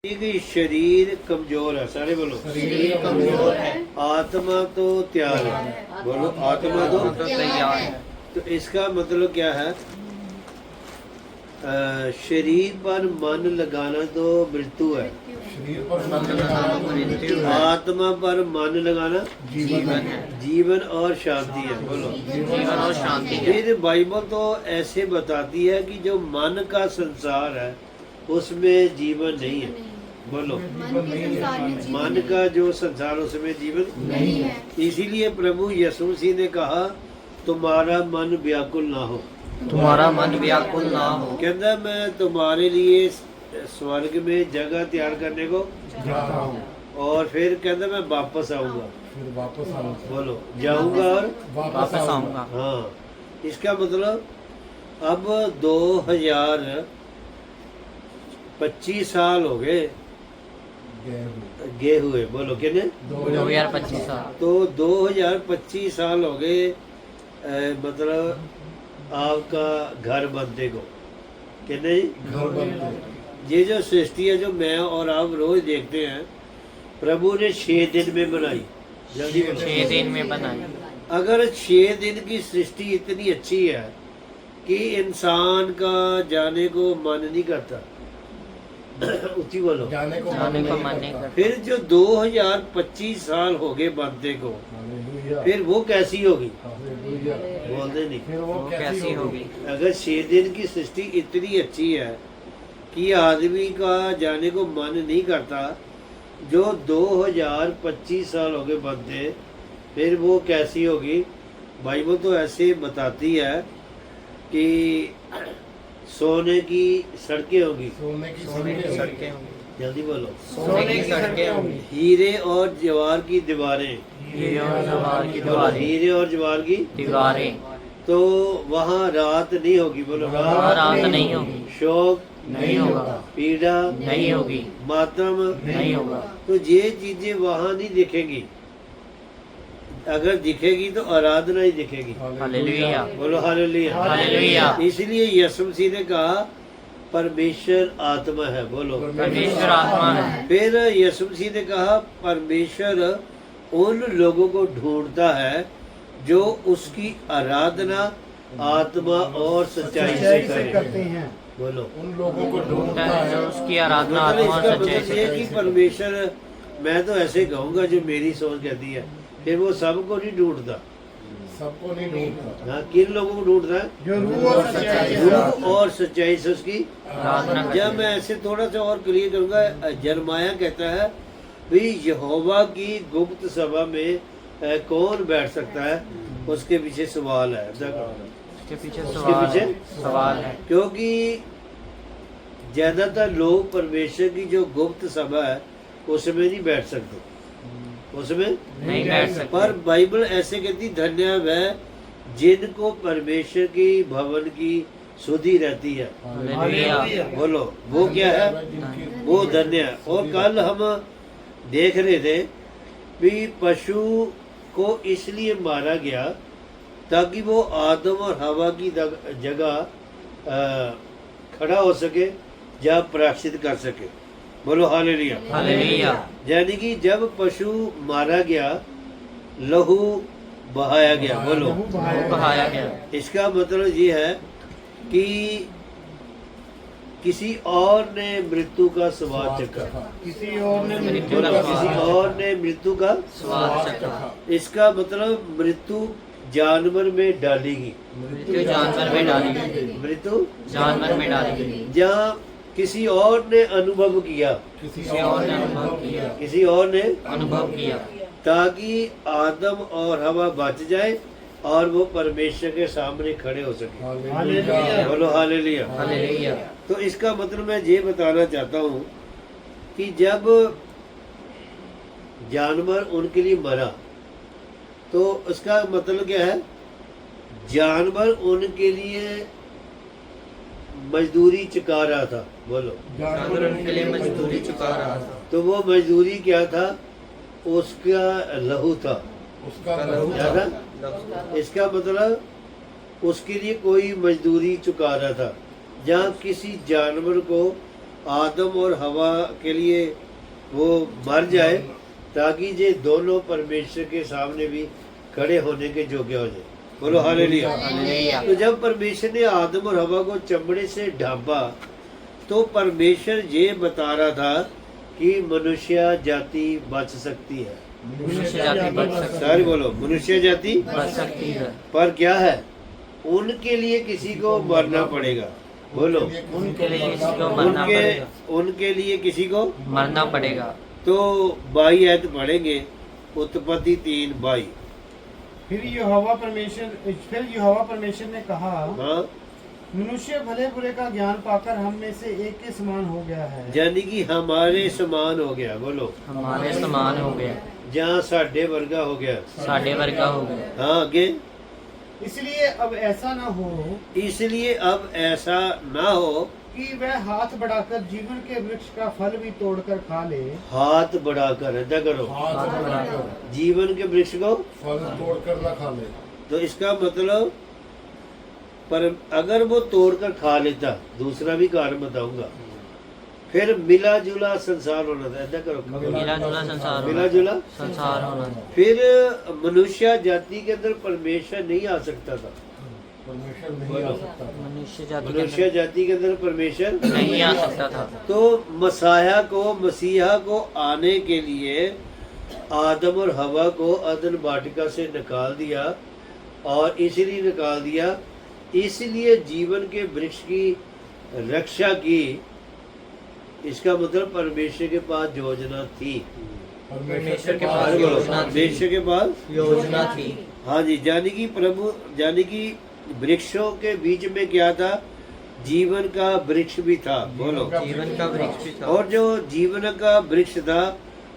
कि शरीर कमजोर है, सारे बोलो शरीर कमजोर है, आत्मा तो तैयार है। बोलो आत्मा तो तैयार है। तो इसका मतलब क्या है? शरीर पर मन लगाना तो मृत्यु है, शरीर पर मन लगाना मृत्यु है, आत्मा पर मन लगाना जीवन है, जीवन और शांति है। बोलो जीवन और शांति है। फिर बाइबल तो ऐसे बताती है कि जो मन का संसार है उसमें जीवन नहीं है। बोलो मन का जो संसार उसमें जीवन नहीं है। इसीलिए प्रभु यीशु मसीह ने कहा तुम्हारा मन व्याकुल ना हो। तुम्हारा मन व्याकुल ना हो। कहता मैं तुम्हारे लिए स्वर्ग में जगह तैयार करने को जा रहा हूँ, और फिर कहता मैं वापस आऊंगा। फिर वापस आऊंगा। बोलो जाऊंगा और वापस आऊंगा। हाँ, इसका मतलब अब 2025 साल हो गए गे हुए। बोलो कितने? 2025 साल। तो 2025 साल हो गए मतलब आपका घर बनते को कितने जी? घर बनते। ये जो सृष्टि है जो मैं और आप रोज देखते हैं, प्रभु ने 6 दिन में बनाई। जल्दी बोलो। 6 दिन में बनाई। अगर 6 दिन की सृष्टि इतनी अच्छी है कि इंसान का जाने को मन नहीं करता ऊंची बोलो जाने को मन नहीं करता। फिर जो 2025 साल हो गए बनते को, फिर वो कैसी होगी? बोलते नहीं। फिर वो कैसी होगी? अगर 6 दिन की सृष्टि इतनी अच्छी है कि आदमी का जाने को मन नहीं करता, जो 2025 साल हो गए बनते, फिर वो कैसी होगी? बाइबल तो ऐसे बताती है कि सोने की सड़कें होगी। सोने की सड़कें होंगी। जल्दी बोलो। सोने की सड़कें होंगी। हीरे और जवार की दीवारें। हीरे और जवाहर की दीवारें। हीरे और जवार की दीवारें। तो वहाँ रात नहीं होगी। बोलो वहाँ रात नहीं होगी। शोक नहीं होगा। पीड़ा नहीं होगी। मातम नहीं होगा। तो ये चीजें वहाँ नहीं दिखेंगी। अगर दिखेगी तो आराधना ही दिखेगी। हालेलुया। बोलो हालेलुया। हालेलुया। इसलिए यीशु मसीह ने कहा परमेश्वर आत्मा है। बोलो परमेश्वर आत्मा है। फिर यीशु मसीह ने कहा परमेश्वर उन लोगों को ढूंढता है जो उसकी आराधना आत्मा और सच्चाई से करते हैं। बोलो उन लोगों को ढूंढता है जो उसकी आराधना मतलब आत्मा और इसका सच्चाई मतलब से ये करे। कि परमेश्वर, मैं तो ऐसे कहूँगा जो मेरी सोच कहती है, फिर वो सबको नहीं ढूंढता। सबको नहीं ढूंढता। हाँ, किन लोगों को ढूंढता है? जो रूह और सच्चाई से रूह और सच्चाई से उसकी आराधना करते जब हैं। मैं ऐसे थोड़ा सा और क्लियर करूंगा, जरमाया कहता है भाई यहोवा की गुप्त सभा में कौन बैठ सकता है? उसके पीछे सवाल है। उसके पीछे पीछे सवाल है। क्योंकि ज्यादातर लोग परमेश्वर की जो गुप्त सभा है उसमें नहीं बैठ सकते, उसमें नहीं बैठ सकते। पर बाइबल ऐसे कहती धन्य वह जिनको परमेश्वर की भवन की सुधि रहती है। हालेलुया। बोलो वो क्या है? वो धन्य है। और कल हम देख रहे थे भी पशु को इसलिए मारा गया ताकि वो आदम और हवा की जगह खड़ा हो सके, जब प्रायश्चित कर सके। बोलो हालेलुया। हालेलुया। यानी कि जब पशु मारा गया, लहू बहाया गया। बोलो कहाया गया। इसका मतलब ये है कि किसी और ने मृत्यु का स्वाद चखा। किसी और ने बोलो किसी और ने मृत्यु का स्वाद चखा। इसका मतलब मृत्यु जानवर में डालेगी। मृत्यु जानवर में डाली गई। मृत्यु जानवर में डाली गई। जहाँ किसी और ने अनुभव किया, किसी और ने अनुभव किया। किसी और ने अनुभव किया ताकि आदम और हवा बच जाए और वो परमेश्वर के सामने खड़े हो सके। हालेलुया। बोलो हालेलुया। हालेलुया। तो इसका मतलब मैं ये बताना चाहता हूँ कि जब जानवर उनके लिए मरा तो उसका मतलब क्या है? जानवर उनके लिए मजदूरी चुका रहा था। बोलो जानवर उनके लिए मजदूरी चुका रहा था। तो वो मजदूरी क्या था? उसका लहू था। उसका लहू क्या था? इसका मतलब उसके लिए कोई मजदूरी चुका रहा था। जहाँ किसी जानवर को आदम और हवा के लिए वो मर जाए, ताकि ये दोनों परमेश्वर के सामने भी खड़े होने के योग्य हो जाए। बोलो हालेलुया। हालेलुया। तो जब परमेश्वर ने आदम और हवा को चमड़े से ढांपा, तो परमेश्वर ये बता रहा था कि मनुष्य जाति बच सकती है। मनुष्य जाति बच सकती सारे बोलो, मनुष्य जाति बच सकती है। पर क्या है, उनके लिए किसी को मरना पड़ेगा। बोलो, उनके लिए किसी को मरना उनके पड़ेगा। उनके लिए किसी को। मरना पड़ेगा। तो 22 आयत पढ़ेंगे, उत्पत्ति 3:22। फिर यहोवा परमेश्वर ने कहा, हाँ, मनुष्य भले बुरे का ज्ञान पाकर हम में से एक के समान हो गया है। यानी कि हमारे समान हो गया। बोलो, हमारे समान हो गया, जहाँ साढ़े वर्गा हो गया। साढ़े वर्गा हो गया। हाँ, आगे, इसलिए अब ऐसा न हो इसलिए अब ऐसा ना हो कि वह हाथ बढ़ाकर जीवन के वृक्ष का फल भी तोड़कर खा ले। हाथ बढ़ाकर ऐसा करो, हाथ बढ़ाकर जीवन के वृक्ष को। फल तोड़ कर न खा ले। तो इसका मतलब, पर अगर वो तोड़कर खा लेता, दूसरा भी कारण बताऊंगा, फिर मिला जुला संसार होना था। ऐसा करो, मिला जुला संसार मिला होना, जुला संसार होना। फिर मनुष्य जाति के अंदर परमेश्वर नहीं आ सकता था। परमेश्वर नहीं आ सकता। मनुष्य जाति के मनुष्य अंदर जाति के अंदर परमेश्वर नहीं आ सकता था। तो मसीहा को आने के लिए आदम और हवा को अदन वाटिका से निकाल दिया, और इसलिए निकाल दिया, इसलिए जीवन के वृक्ष की रक्षा की। इसका मतलब परमेश्वर के पास योजना थी। परमेश्वर के अरे पास बोलो, योजना थी। परमेश्वर के पास योजना थी। हाँ जी, यानी कि वृक्षों के बीच में क्या था, जीवन का वृक्ष भी था। बोलो, जीवन का वृक्ष भी था। और जो जीवन का वृक्ष था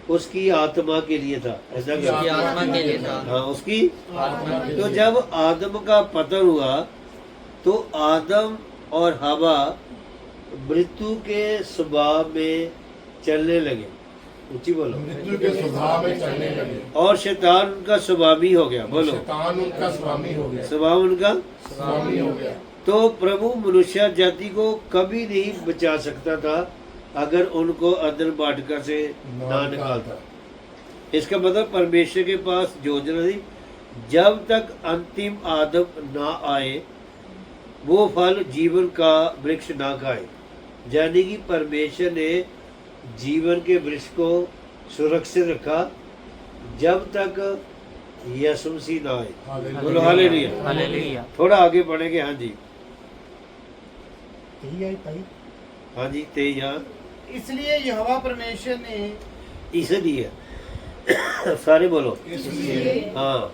उसकी आत्मा के लिए था। ऐसा उसकी करो। आत्मा के लिए था। हाँ, उसकी। आत्मा के तो लिए। जब आदम का पतन हुआ, तो आदम और हवा मृत्यु के स्वभाव में चलने लगे। ऊंची बोलो। मृत्यु के स्वभाव में चलने लगे, और शैतान उनका स्वामी हो गया। बोलो, शैतान उनका स्वामी हो गया। स्वभाव उनका। स्वामी हो गया। तो प्रभु मनुष्य जाति को कभी नहीं बचा सकता था अगर उनको अदन वाटिका से ना निकालता। इसका मतलब परमेश्वर के पास योजना थी, जब तक अंतिम आदम ना आए वो फल जीवन का वृक्ष ना खाए। यानी कि परमेश्वर ने जीवन के वृक्ष को सुरक्षित रखा जब तक यीशु मसीह ना आए। बोलो हालेलुया। हालेलुया। थोड़ा आगे बढ़ेंगे। हाँ जी, यही आई ताई। हाँ जी, तेज। हाँ, इसलिए यहोवा परमेश्वर ने इसलिए सारे बोलो। इसलिए हाँ,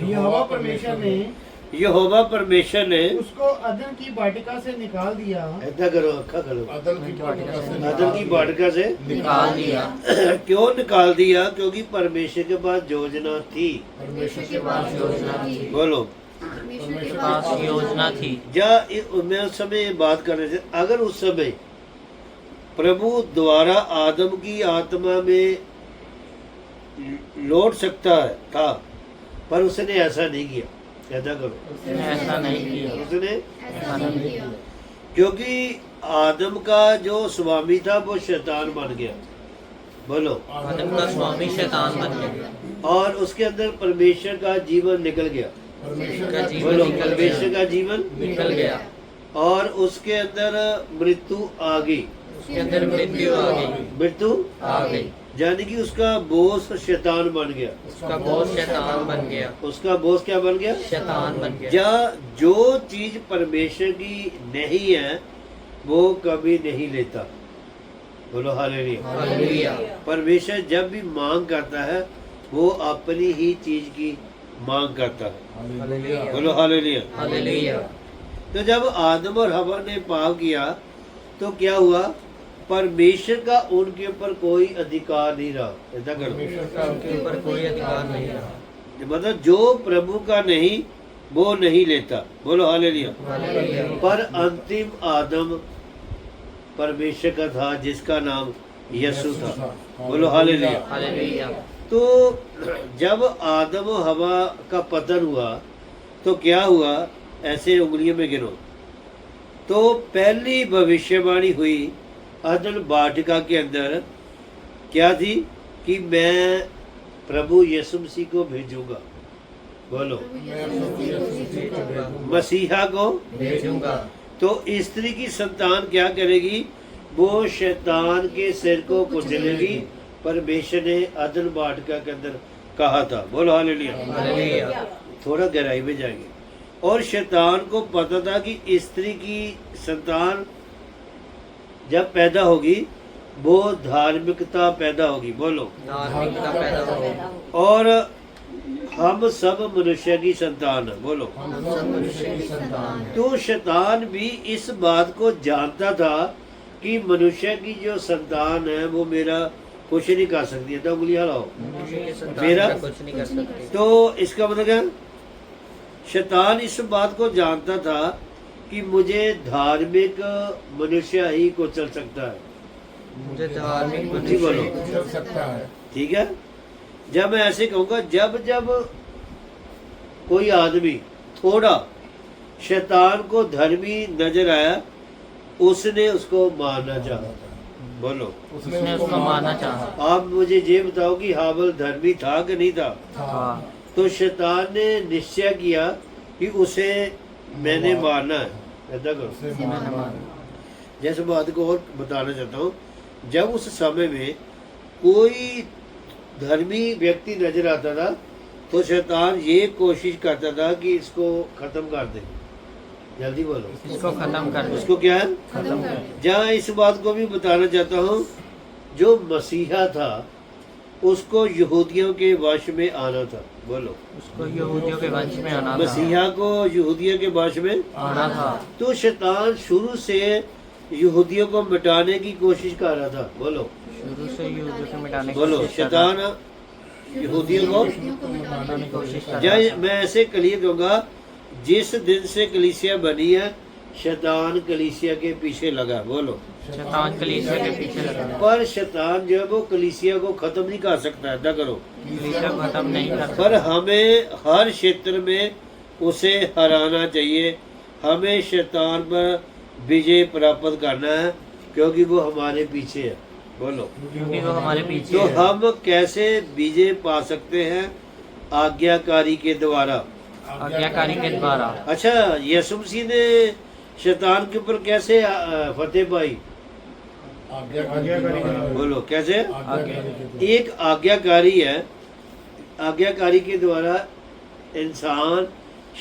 यहोवा परमेश्वर ने यहोवा परमेश्वर ने उसको अदन की वाटिका से निकाल दिया। ऐसा करो, अखा करो, अदन की वाटिका से अदन की वाटिका से निकाल दिया। क्यों निकाल दिया? क्योंकि परमेश्वर के पास योजना थी। परमेश्वर के पास योजना थी। बोलो, परमेश्वर के पास योजना थी। मैं उस समय बात कर रहे थे, अगर उस समय प्रभु द्वारा आदम की आत्मा में लौट सकता था, पर उसने ऐसा नहीं किया। ऐसा करो, उसने ऐसा नहीं किया। उसने, ऐसा नहीं किया। क्योंकि आदम का जो स्वामी था वो शैतान बन गया। बोलो, आदम का स्वामी शैतान बन गया। और उसके अंदर परमेश्वर का जीवन निकल गया। परमेश्वर का का जीवन बोलो, निकल परमेश्वर गया। का जीवन निकल गया। और उसके अंदर मृत्यु आ गई। उसके अंदर मृत्यु आ गई। मृत्यु आ गई। यानी कि उसका बोस शैतान बन गया। उसका बोझ शैतान बन गया। उसका बोस क्या बन गया? शैतान बन गया। या जो चीज परमेश्वर की नहीं है वो कभी नहीं लेता। बोलो हालेलुया। हालेलुया। परमेश्वर जब भी मांग करता है वो अपनी ही चीज की मांग करता है। हालेलुया। बोलो हालेलुया। हालेलुया। तो जब आदम और हवा ने पाप किया तो क्या हुआ? परमेश्वर का उनके ऊपर कोई अधिकार नहीं रहा। ऐसा करो, परमेश्वर का उनके ऊपर कोई अधिकार नहीं रहा। मतलब जो प्रभु का नहीं वो नहीं लेता। बोलो हालेलुया। हालेलुया। पर अंतिम आदम परमेश्वर का था जिसका नाम यीशु था। बोलो हालेलुया। हालेलुया। तो जब आदम और हवा का पतन हुआ तो क्या हुआ? ऐसे उंगलियों में गिनो तो पहली भविष्यवाणी हुई अदन वाटिका के अंदर क्या थी कि मैं प्रभु यीशु मसीह को भेजूंगा। बोलो, मसीहा को भेजूंगा। तो स्त्री की संतान क्या करेगी? वो शैतान के सिर को कुचलेगी। परमेश्वर ने अदन वाटिका के अंदर कहा था। बोलो हालेलुया। हालेलुया। थोड़ा गहराई में जाएंगे। और शैतान को पता था कि स्त्री की संतान जब पैदा होगी वो धार्मिकता पैदा होगी। बोलो, धार्मिकता पैदा हो। और हम सब मनुष्य की संतान है। बोलो, हम सब मनुष्य की संतान हैं। तो शैतान भी इस बात को जानता था कि मनुष्य की जो संतान है वो मेरा कुछ नहीं कर सकती है। तो उंगलियां लाओ। मनुष्य की संतान मेरा का कुछ नहीं कर सकती। तो इसका मतलब क्या? शैतान इस बात को जानता था कि मुझे धार्मिक मनुष्य ही को चल सकता है। मुझे धार्मिक जी बोलो। मनुष्य चल सकता है। ठीक है। जब मैं ऐसे कहूँगा, जब जब कोई आदमी थोड़ा शैतान को धर्मी नजर आया उसने उसको मारना चाहा। बोलो, उसने उसको मारना चाहा। आप मुझे ये बताओ कि हाबिल धर्मी था कि नहीं था? हाँ। तो शैतान ने निश्चय किया कि उसे मैंने मारना है। ऐसा करो। उसे मारना। जैसे बात को और बताना चाहता हूँ, जब उस समय में कोई धर्मी व्यक्ति नजर आता था तो शैतान ये कोशिश करता था कि इसको खत्म कर दे। जल्दी बोलो, इसको खत्म कर दो। उसको क्या है? खत्म कर। जहाँ इस बात को भी बताना चाहता हूँ, जो मसीहा था उसको यहूदियों के वश में आना था। बोलो, उसको यहूदियों के वंश में आना था। मसीहा को यहूदियों के वश में। आना था। तो शैतान शुरू से यहूदियों को मिटाने की कोशिश कर रहा था। बोलो, शुरू से यहूदियों को मिटाने की बोलो, कोशिश कर रहा शैतान यहूदियों को मिटाने की कोशिश कर रहा जय। मैं ऐसे क्लियर कहूँगा, जिस दिन से कलीसिया बनी है शैतान कलीसिया के पीछे लगा। बोलो, था। शैतान कलीसिया के पीछे लगा। पर शैतान जो है वो कलीसिया को खत्म नहीं कर सकता। ऐसा करो। कलीसिया को खत्म नहीं कर पर हमें हर क्षेत्र में उसे हराना चाहिए। हमें शैतान पर विजय प्राप्त करना है क्योंकि वो हमारे पीछे है। बोलो, क्योंकि वो हमारे पीछे तो है। हम कैसे विजय पा सकते हैं? आज्ञाकारी के द्वारा। आज्ञाकारी के द्वारा। अच्छा, यीशु मसीह ने शैतान के ऊपर कैसे फतेह पाई? आज्ञाकारी। बोलो, कैसे? आज्ञाकारी। एक आज्ञाकारी है। आज्ञाकारी के द्वारा इंसान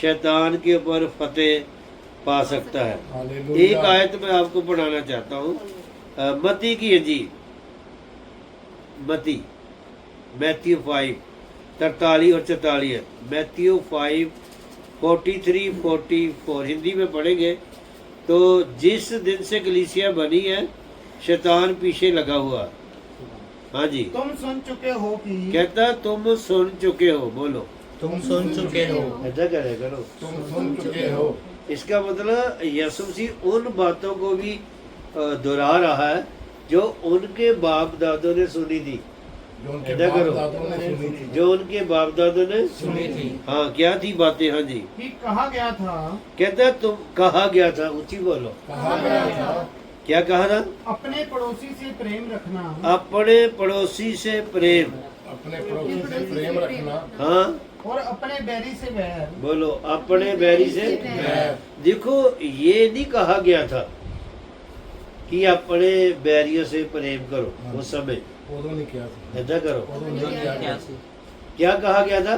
शैतान के ऊपर फतेह पा सकता है। हालेलुया। एक आयत मैं आपको पढ़ाना चाहता हूँ। मती की अंजील, मती, मैथ्यू 5:43 और 44। मैथ्यू 5:43-44 हिंदी में पढ़ेंगे। तो जिस दिन से कलीसिया बनी है शैतान पीछे लगा हुआ। हाँ जी, तुम सुन चुके हो कि कहता तुम सुन चुके हो। बोलो, तुम सुन चुके हो। ऐसा करे करो। तुम सुन चुके हो। इसका मतलब यीशु मसीह उन बातों को भी दोहरा रहा है जो उनके बाप दादों ने सुनी थी। जो उनके ऐसा करो। बाप दादों ने सुनी थी। जो उनके बाप दादों ने सुनी थी। हाँ, क्या थी बातें? हाँ जी, कि कहा गया था, कहता तुम कहा गया था। ऊंची बोलो, कहा गया था। क्या कहा था? अपने पड़ोसी से प्रेम रखना अपने पड़ोसी से प्रेम। अपने पड़ोसी से प्रेम रखना। हाँ, और अपने बैरी से बैर। बोलो, अपने बैरी से। बैर। देखो, ये नहीं कहा गया था कि अपने बैरियों से प्रेम करो। उस समय उਦੋਂ नहीं किया था। ऐसा करो। उਦੋਂ नहीं किया क्या था। सी? क्या कहा गया था?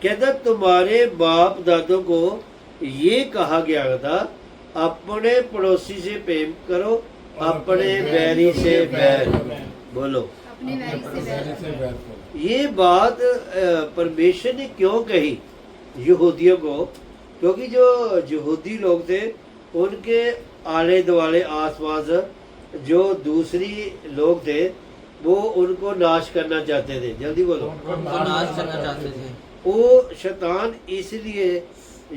कहता तुम्हारे बाप दादों को ये कहा गया था अपने पड़ोसी से प्रेम करो, अपने बैरी से बैर। बोलो, अपने बैरी से बैर करो। ये बात परमेश्वर ने क्यों कही यहूदियों को? क्योंकि जो यहूदी लोग थे उनके आले दुआले आसपास जो दूसरी लोग थे वो उनको नाश करना चाहते थे। जल्दी बोलो। उनको नाश करना चाहते थे। वो शैतान इसलिए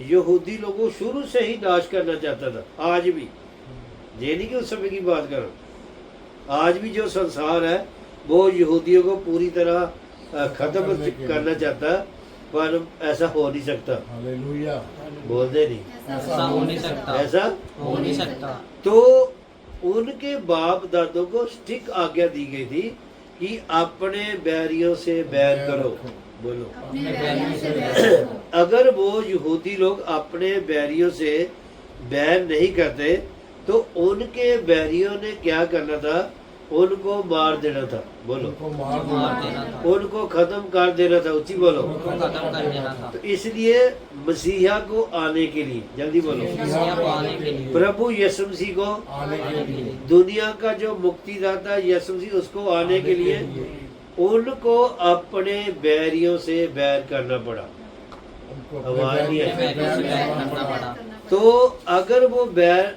यहूदी लोगों को शुरू से ही नाश करना चाहता था। आज भी, ये नहीं कि उस समय की बात करो, आज भी जो संसार है वो यहूदियों को पूरी तरह खत्म करना चाहता है, पर ऐसा हो नहीं सकता। हालेलुया। बोलते नहीं, ऐसा हो नहीं सकता। ऐसा हो नहीं सकता। तो उनके बाप दादों को स्टिक आज्ञा दी गई थी कि अपने बैरियों से बैर करो। बोलो, अपने बैरियों से बैर करो। अगर वो यहूदी लोग अपने बैरियों से बैर नहीं करते तो उनके बैरियों ने क्या करना था? उनको मार देना था। बोलो, उनको मार मार देना देना था, उनको खत्म कर देना था। ऊंची बोलो। उनको खत्म कर देना था। तो इसलिए मसीहा को आने के लिए, जल्दी बोलो, मसीहा को आने के लिए, प्रभु यीशु मसीह को, आने के लिए दुनिया का जो मुक्तिदाता यीशु मसीह, उसको आने के लिए उनको अपने बैरियों से बैर करना पड़ा। उनको आवाज नहीं अपने आई। बैर से बैर करना करना पड़ा। पड़ा। तो अगर वो बैर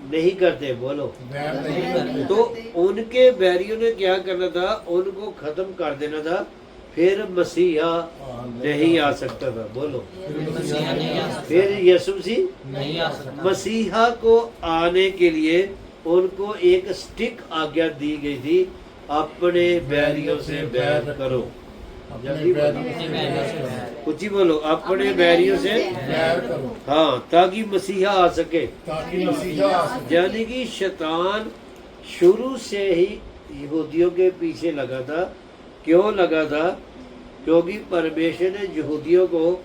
नहीं करते, बोलो, बैर नहीं करते तो उनके बैरियों ने क्या करना था? उनको खत्म कर देना था। फिर मसीहा नहीं आ सकता था। बोलो, मसीहा नहीं आ सकता, फिर यीशु मसीह नहीं आ सकता। मसीहा को आने के लिए उनको एक स्टिक आज्ञा दी गई थी, अपने बैरियों से बैर करो। अपने जल्दी बैरियों बोलो, अपने बैरियों से बैर, ऊंची बोलो, अपने बैरियों से बैर करो हाँ, ताकि मसीहा आ सके। ताकि मसीहा आ सके। यानी कि शैतान शुरू से ही यहूदियों के पीछे लगा था। क्यों लगा था? क्योंकि परमेश्वर ने यहूदियों को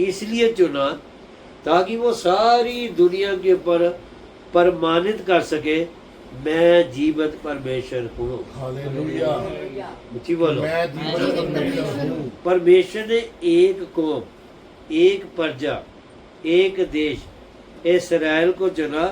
इसलिए चुना ताकि वो सारी दुनिया के ऊपर प्रमाणित कर सके, मैं जीवित परमेश्वर हूँ। हालेलुया। ऊंची बोलो। मैं जीवित परमेश्वर हूँ। परमेश्वर ने एक कौम, एक प्रजा, एक देश इस्राएल को चुना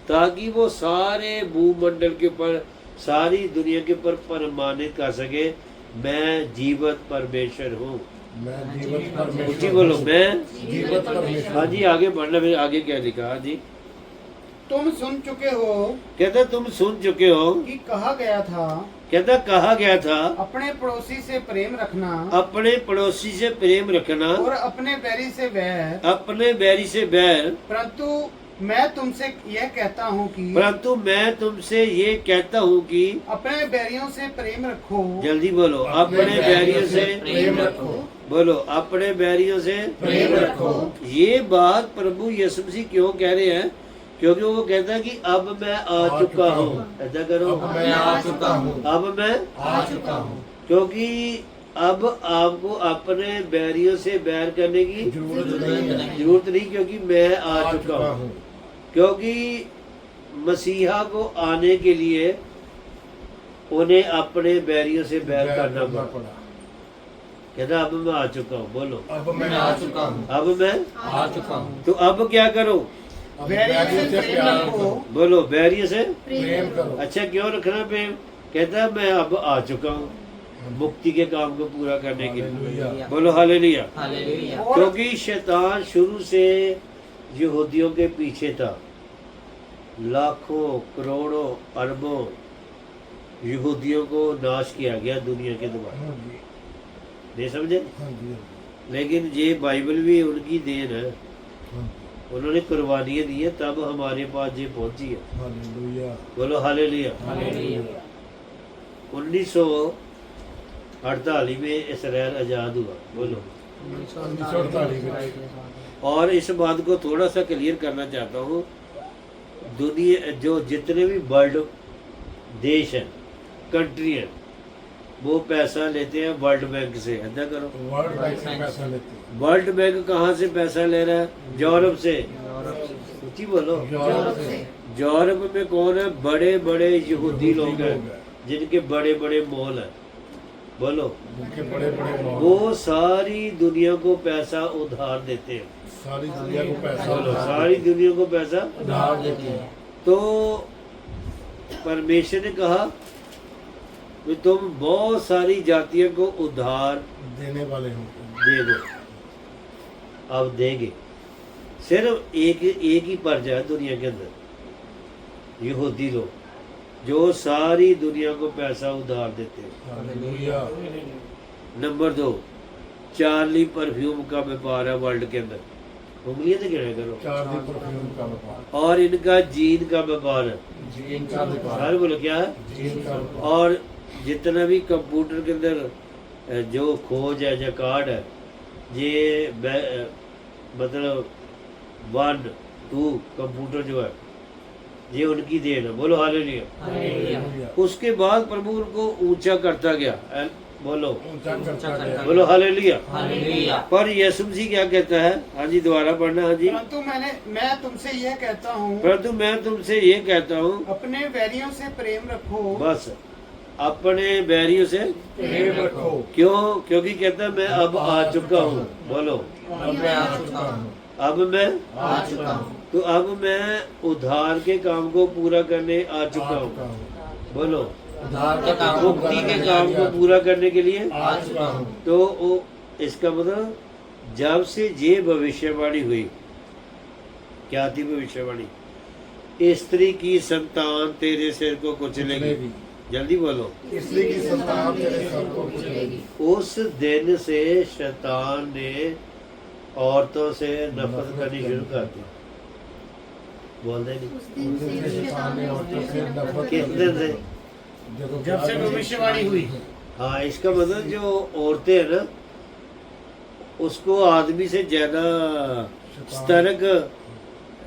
ताकि वो सारे भूमंडल के ऊपर, सारी दुनिया के ऊपर प्रमाणित कर सके, मैं जीवित परमेश्वर हूँ। मैं जीवित ऊंची परमेश्वर बोलो, हूँ। मैं। जीवित परमेश्वर हाँ जी, आगे बढ़ना। मेरे आगे क्या लिखा? हाँ जी, तुम सुन चुके हो कहता तुम सुन चुके हो, कि कहा गया था, कहता कहा गया था, अपने पड़ोसी से प्रेम रखना अपने पड़ोसी से प्रेम रखना, और अपने बैरी से बैर। अपने बैरी से बैर। परंतु मैं तुमसे यह कहता हूँ कि परंतु मैं तुमसे ये कहता हूँ कि, अपने बैरियों से प्रेम रखो। जल्दी बोलो, अपने बैरियों से प्रेम रखो। बोलो, अपने बैरियों से प्रेम रखो। ये बात प्रभु यीशु मसीह क्यों कह रहे हैं? क्योंकि वो कहता है कि अब मैं आ चुका हूँ। ऐसा करो, अब मैं आ चुका हूँ। अब मैं, आ चुका हूँ। क्योंकि अब आपको अपने बैरियों से बैर करने की जरूरत नहीं है। जरूरत नहीं, क्योंकि मैं आ चुका हूँ। क्योंकि मसीहा को आने के लिए उन्हें अपने बैरियों से बैर करना पड़ा। कहता अब मैं आ चुका हूँ। बोलो, अब मैं आ चुका हूँ। अब मैं। आ चुका हूँ। तो अब क्या करो? अब बैरियों से बैरियों से प्रेम प्यार रखो। करो। बोलो, बैरियों से। प्रेम करो। अच्छा, क्यों रखना प्रेम? कहता है मैं अब आ चुका हूँ मुक्ति के काम को पूरा करने के लिए। हालेलुया। बोलो हालेलुया। हालेलुया। और क्योंकि शैतान शुरू से यहूदियों के पीछे था। लाखों, करोड़ों, अरबों यहूदियों को नाश किया गया दुनिया के द्वारा। हाँ जी, नहीं समझे? हाँ जी, लेकिन ये बाइबल भी उनकी देन है। हाँ जी। उन्होंने कुर्बानियां दी है, तब हमारे पास ये पहुंची है। हालेलुया। बोलो हालेलुया। हालेलुया। 1948 में इसराइल आजाद हुआ। बोलो। 1948 में। और इस बात को थोड़ा सा क्लियर करना चाहता हूँ, दुनिया जो जितने भी वर्ल्ड देश हैं, कंट्री हैं, वो पैसा लेते हैं वर्ल्ड बैंक से। ऐसा करो, वर्ल्ड बैंक से पैसा लेते हैं। वर्ल्ड बैंक कहाँ से पैसा ले रहा है? यूरोप से। ऊंची बोलो। यूरोप से। यूरोप में कौन है? बड़े बड़े यहूदी लोग हैं, जिनके बड़े बड़े मॉल हैं। बोलो, जिनके बड़े बड़े मॉल। वो सारी दुनिया को पैसा उधार देते हैं। सारी दुनिया को पैसा बोलो, उधार सारी दुनिया को पैसा। उधार देते हैं। तो परमेश्वर ने कहा कि तुम बहुत सारी जातियों को उधार देने वाले हो। दे दो। अब देंगे। सिर्फ एक ही प्रजा है दुनिया के अंदर, यहूदी लोग, जो सारी दुनिया को पैसा उधार देते हैं। हालेलुया। नंबर 2, चार्ली परफ्यूम का व्यापार है वर्ल्ड के अंदर। उंगलियां तो गिना करो। चार्ली परफ्यूम का व्यापार। और इनका जीन का व्यापार है। जीन का व्यापार। सारे बोलो क्या है? जीन का व्यापार। और जितना भी कंप्यूटर के अंदर जो खोज है, जो कार्ड है, ये मतलब 1 2 कंप्यूटर जो है, ये उनकी देन है, बोलो हालेलुया। हालेलुया। उसके बाद प्रभु उनको ऊंचा करता गया, बोलो ऊंचा करता गया। बोलो हालेलुया। हालेलुया। पर यीशु मसीह क्या कहता है? हाँ जी, दोबारा पढ़ना। हाँ जी। मैं तुमसे यह कहता हूँ, परंतु मैं तुमसे ये कहता हूँ, अपने वैरियों से प्रेम रखो। बस अपने बैरियों से प्रेम रखो। क्यों? क्योंकि कहता है मैं अब आ चुका हूँ, बोलो अब मैं आ चुका हूँ। अब मैं, आ चुका हूँ। तो अब मैं उद्धार के काम को पूरा करने आ चुका हूँ, बोलो उद्धार के काम मुक्ति के काम को पूरा करने के लिए। आ चुका हूँ। तो वो इसका मतलब जब से ये भविष्यवाणी हुई, क्या थी भविष्यवाणी? स्त्री की संतान तेरे सिर को कुचलेगी, जल्दी बोलो। इसलिए की संतान तेरे सर को कुचलेगी। उस दिन से शैतान ने औरतों से नफरत करनी शुरू कर दी, बोल दे नहीं। उस दिन से शैतान ने औरतों से नफरत किस कर दिन दी। से? जब से भविष्यवाणी हुई। हाँ, इसका मतलब जो औरतें हैं ना, उसको आदमी से ज्यादा सतर्क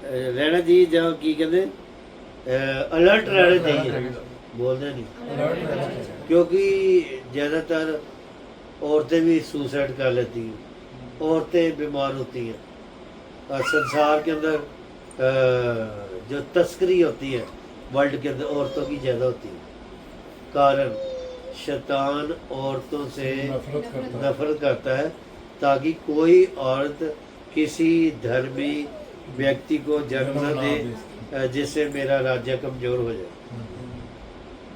रहना चाहिए, जहाँ की कहते अलर्ट रहना चाहिए, बोलते नहीं। अलर्ट रहना चाहिए। क्योंकि ज़्यादातर औरतें भी सुसाइड कर लेती हैं, औरतें बीमार होती हैं, और संसार के अंदर जो तस्करी होती है वर्ल्ड के अंदर औरतों की ज़्यादा होती है। कारण शैतान औरतों से नफरत करता है। नफरत करता है, ताकि कोई औरत किसी धर्मी व्यक्ति को जन्म न दे जिससे मेरा राज्य कमजोर हो जाए।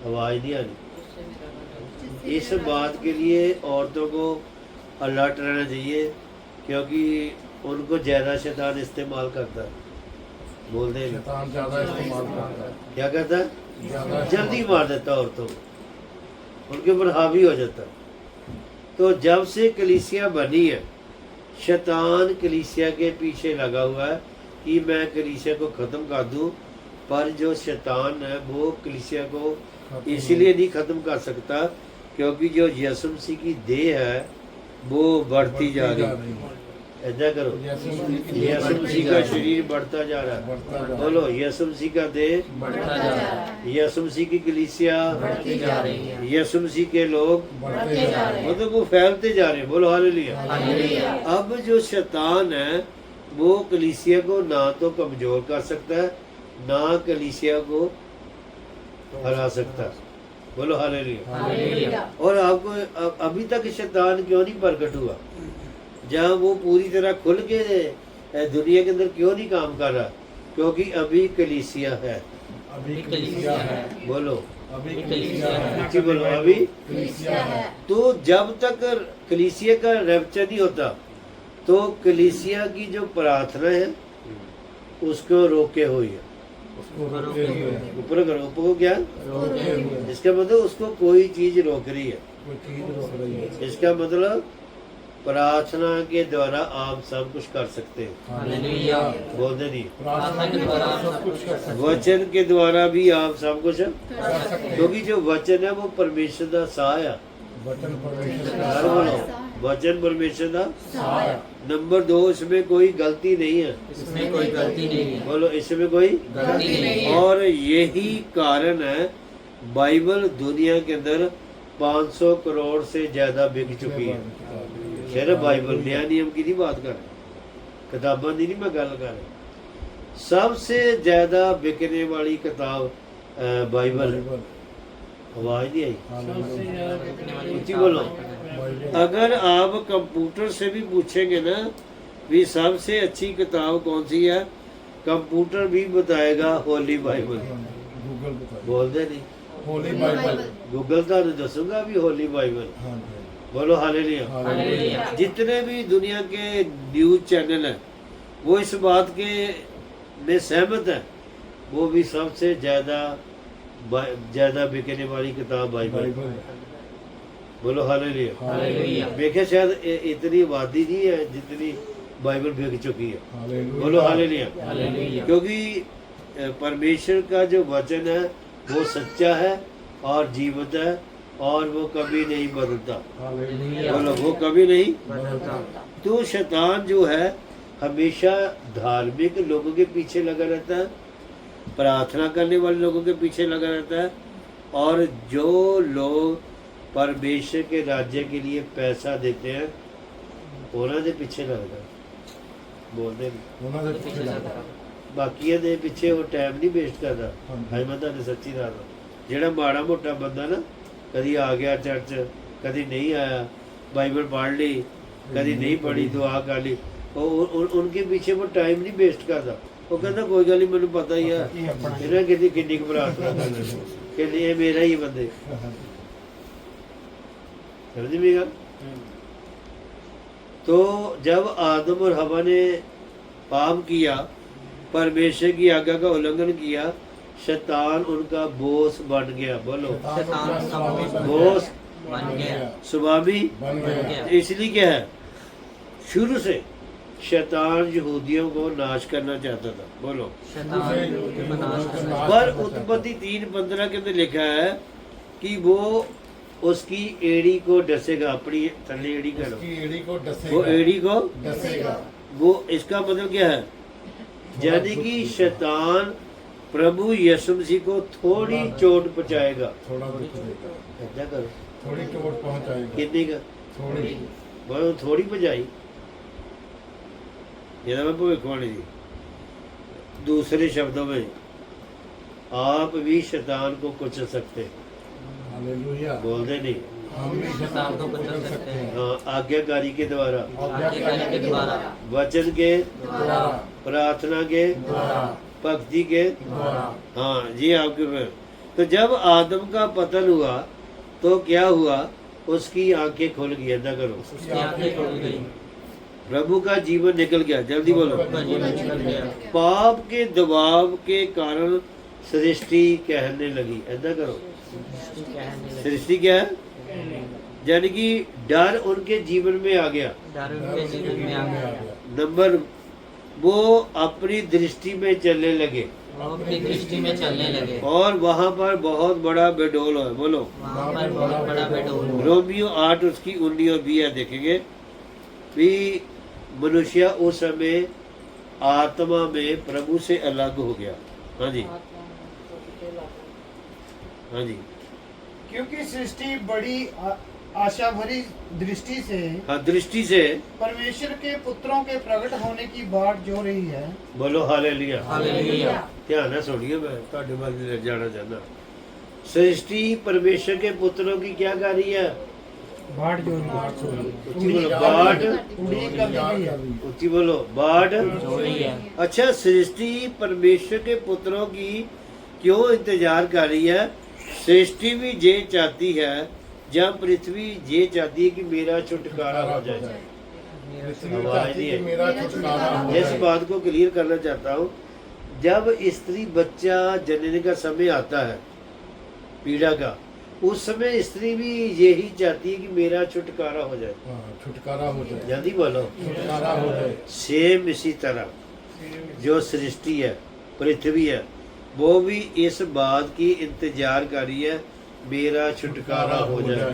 आवाज़ नहीं आ रही। इस बात के लिए औरतों को अलर्ट रहना चाहिए, क्योंकि उनको ज़्यादा शैतान इस्तेमाल करता है, बोल दे शैतान ज्यादा इस्तेमाल करता है। क्या करता है? ज्यादा जल्दी मार देता औरतों को, उनके ऊपर हावी हो जाता है। तो जब से कलीसिया बनी है, शैतान कलीसिया के पीछे लगा हुआ है कि मैं कलीसिया को ख़त्म कर दूं, पर जो शैतान है वो कलीसिया को इसलिए नहीं ख़त्म कर सकता, क्योंकि जो यीशु मसीह की देह है वो बढ़ती जा रही है। ऐसा करो, यीशु मसीह का शरीर बढ़ता जा रहा है, बोलो यीशु मसीह का देह बढ़ता जा रहा है। यीशु मसीह की कलीसिया बढ़ती जा रही है। यीशु मसीह के लोग बढ़ते जा रहे हैं। मतलब वो फैलते जा रहे हैं, बोलो हालेलुया। हालेलुया। अब जो शैतान है वो कलीसिया को ना तो कमजोर कर सकता है, ना कलीसिया को हरा सकता है, बोलो हालेलुया। हालेलुया। और आपको अभी तक शैतान क्यों नहीं प्रकट हुआ? जहाँ वो पूरी तरह खुल के दुनिया के अंदर क्यों नहीं काम कर रहा? क्योंकि अभी कलीसिया है, अभी कलीसिया है। बोलो अभी कलीसिया है। जी बोलो, अभी कलीसिया है। तो जब तक कलीसिया का रैप्चर नहीं होता, तो कलीसिया की जो प्रार्थना है उसको रोके हुई है। उसको रोके हुए हैं। ऊपर करो, ऊपर को क्या? रोके हुए हैं। इसका मतलब उसको कोई चीज रोक रही है। कोई चीज रोक रही है। इसका मतलब प्रार्थना के द्वारा आप सब कुछ कर सकते हैं, हालेलुया। बोलते नहीं। प्रार्थना के द्वारा सब कुछ कर सकते हैं। वचन के द्वारा भी आप सब कुछ, कर सकते हैं। क्योंकि जो वचन है वो परमेश्वर का साह है। वचन परमेश्वर का हर बोलो, वचन परमेश्वर का। सहाय। नंबर 2, इसमें कोई गलती नहीं है, इसमें कोई गलती नहीं है। बोलो इसमें कोई। गलती नहीं है। और यही कारण है बाइबल दुनिया के अंदर 500 करोड़ से ज्यादा बिक चुकी है। सिर्फ बाइबल, नया नियम की नहीं बात कर रहा, किताबों की नहीं मैं गल कर रहा। सबसे ज्यादा बिकने वाली किताब बाइबल है। आवाज नहीं आई, ऊंची बोलो। अगर आप कंप्यूटर से भी पूछेंगे ना भी सबसे अच्छी किताब कौन सी है, कंप्यूटर भी बताएगा होली बाइबल, गूगल बता बोल दे नहीं। होली बाइबल। गूगल तो दसूंगा भी होली बाइबल, हाँ जी। बोलो हालेलुया। हालेलुया। जितने भी दुनिया के न्यूज चैनल हैं वो इस बात के में सहमत है, वो भी सबसे ज्यादा बिकने वाली किताब बाइबल, बाइबल। बोलो हालेलुया। हालेलुया। देखिए शायद इतनी आबादी नहीं है जितनी बाइबल बिक चुकी है, हालेलुया। बोलो हालेलुया। हालेलुया। क्योंकि परमेश्वर का जो वचन है वो सच्चा है और जीवित है, और वो कभी नहीं बदलता, हालेलुया। बोलो वो कभी नहीं। बदलता। तो शैतान जो है हमेशा धार्मिक लोगों के पीछे लगा रहता है, प्रार्थना करने वाले लोगों के पीछे लगा रहता है, और जो लोग परमेश्वर के राज्य के लिए पैसा देते हैं उन्होंने पीछे लगता है। बोलते नहीं। ਉਹਨਾਂ ਦੇ ਪਿੱਛੇ ਲੱਗਦਾ ਬਾਕੀਆਂ ਦੇ ਪਿੱਛੇ ਉਹ ਟਾਈਮ ਨਹੀਂ ਵੇਸਟ ਕਰਦਾ। ਅੱਜ ਮੈਂ ਤੁਹਾਨੂੰ ਸੱਚੀ ਦੱਸਦਾ, ਜਿਹੜਾ ਮਾੜਾ ਮੋਟਾ ਬੰਦਾ ਨਾ, ਕਦੀ ਆ ਗਿਆ ਚਰਚ, ਕਦੀ ਨਹੀਂ ਆਇਆ, ਬਾਈਬਲ ਪੜ੍ਹ ਲਈ, ਕਦੀ ਨਹੀਂ ਪੜ੍ਹੀ, ਦੁਆ ਕਰ ਲਈ, ਉਹ ਉਨਕੇ ਪਿੱਛੇ ਉਹ ਟਾਈਮ ਨਹੀਂ ਵੇਸਟ ਕਰਦਾ। ਉਹ ਕਹਿੰਦਾ ਕੋਈ ਗੱਲ ਨਹੀਂ, ਮੈਨੂੰ ਪਤਾ ਹੀ ਆ ਇਹਨਾਂ ਕਿੰਨੀ ਕੁ ਪ੍ਰਾਰਥਨਾ ਕਰਨੀ, ਕਹਿੰਦੀ ਇਹ ਮੇਰਾ ਹੀ ਬੰਦੇ। समझ में गया? तो जब आदम और हवा ने पाप किया, परमेश्वर की आज्ञा का उल्लंघन किया, शैतान उनका बोस बन गया। बोलो, शैतान का बोस बन गया। स्वामी ਬਣ ਗਿਆ इसलिए क्या है, शुरू से शैतान यहूदियों को नाश करना चाहता था। बोलो, शैतान को नाश करना। पर उत्पत्ति 3:15 के अंदर लिखा है कि वो उसकी एड़ी को डसेगा। अपनी थल्ली एड़ी करो, उसकी एड़ी को वो डसेगा एड़ी को, डसेगा वो इसका मतलब क्या है, यानी कि शैतान प्रभु यीशु मसीह को थोड़ी चोट पहुंचाएगा। थोड़ा दुख देगा ऐसा करो, थोड़ी चोट पहुंचाएगा कितनी का थोड़ी बोलो, थोड़ी पहुंचाई। ये तो मैं भविष्यवाणी दी। दूसरे शब्दों में आप भी शैतान को कुचल सकते हैं। हालेलुया बोलते नहीं, हम भी शैतान को कुचल सकते हैं हाँ, आज्ञाकारी के द्वारा, आज्ञाकारी के द्वारा, वचन के, द्वारा प्रार्थना के, द्वारा भक्ति के, द्वारा हाँ जी आपके ऊपर। तो जब आदम का पतन हुआ तो क्या हुआ, उसकी आंखें खुल गई। ऐसा करो, उसकी आंखें खुल गई, प्रभु का जीवन निकल गया। जल्दी बोलो, जीवन निकल गया। पाप के दबाव के कारण सृष्टि कहने लगी। ऐसा करो, सृष्टि क्या है, यानी कि डर उनके जीवन में आ गया। डर उनके जीवन में आ गया। नंबर, वो अपनी दृष्टि में चलने लगे वो अपनी दृष्टि में चलने लगे, और वहाँ पर बहुत बड़ा बेडोल है। बोलो, वहाँ पर बहुत बड़ा बेडोल हुआ। रोमियो 8 उसकी 19 और 20 देखेंगे भी मनुष्य उस समय आत्मा में प्रभु से अलग हो गया। हाँ जी, हाँ जी, क्योंकि सृष्टि बड़ी आशा भरी दृष्टि से हाँ, दृष्टि से परमेश्वर के पुत्रों के प्रकट होने की बाट जो रही है। बोलो हालेलुया। हालेलुया। ध्यान है, सुनिए, मैं ਤੁਹਾਡੇ ਵੱਲ ले जाना चाहता। सृष्टि परमेश्वर के पुत्रों की क्या कर रही है, बाट जो ऊंची बोलो, बाट, उड़ी कर रही है। ऊंची बोलो, बाट। जोड़ी है। अच्छा, सृष्टि परमेश्वर के पुत्रों की क्यों इंतजार कर रही है? सृष्टि भी ये चाहती है, जब पृथ्वी ये चाहती है कि मेरा छुटकारा हो जाए। पृथ्वी चाहती है कि मेरा छुटकारा हो इस जाए बात को क्लियर करना चाहता हूँ। जब स्त्री बच्चा जनने का समय आता है, पीड़ा का, उस समय स्त्री भी यही चाहती है कि मेरा छुटकारा हो जाए। हाँ, छुटकारा हो जाए जल्दी बोलो, छुटकारा हो जाए सेम इसी तरह जो सृष्टि है, पृथ्वी है, वो भी इस बात की इंतजार कर रही है मेरा छुटकारा हो जाए।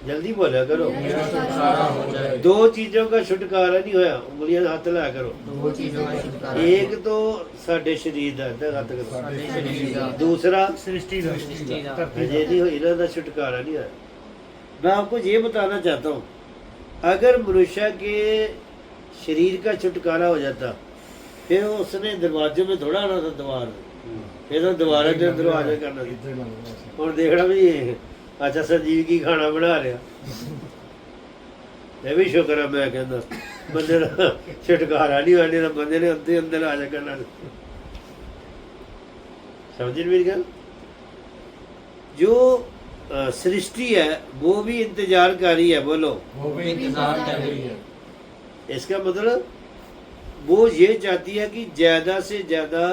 जल्दी बोला करो, मेरा छुटकारा हो जाए। दो चीजों का छुटकारा नहीं होया, उंगलियां हाथ लाया करो। दो चीजों का छुटकारा। एक तो साडे शरीर दा इधर हाथ करो, साडे शरीर दा। दूसरा सृष्टि सृष्टि दा। अजय नहीं हो, इन्हों का छुटकारा नहीं होया। मैं आपको ये बताना चाहता हूँ, अगर मनुष्य के शरीर का छुटकारा हो जाता, फिर उसने दरवाजे में थोड़ा आना था, द्वार में, फिर तो दोबारा के दरवाजा करना था। इधर लगना सी। और देखना भी, अच्छा संजीव की खाना बना रहा, ये भी शुक्र है। मैं कहना बंदे का छुटकारा नहीं होने का, बंदे ने अंदर अंदर आ जा करना। समझ मेरी गल? जो सृष्टि है वो भी इंतजार कर रही है। बोलो, वो भी इंतजार कर रही है। इसका मतलब वो ये चाहती है कि ज्यादा से ज्यादा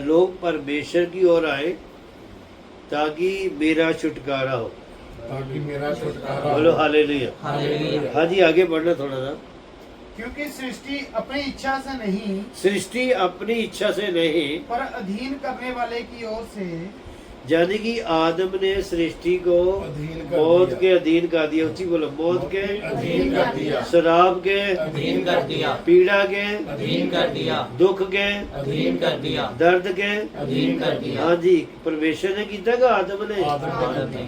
लोग परमेश्वर की ओर आए ताकि मेरा छुटकारा हो। ताकि मेरा छुटकारा बोलो हो। हालेलुया। हालेलुया। हाँ जी, आगे बढ़ना थोड़ा सा। क्योंकि सृष्टि अपनी इच्छा से नहीं सृष्टि अपनी इच्छा से नहीं, पर अधीन करने वाले की ओर से यानी कि आदम ने सृष्टि को अधीन कर मौत दिया। के अधीन कर दिया। उसी बोलो, मौत के अधीन कर दिया, शराब के अधीन कर दिया, पीड़ा के अधीन कर दिया, दुख के अधीन कर दिया, दर्द के अधीन कर दिया। हाँ जी, परमेश्वर ने किया का आदम ने। आदम आदम ने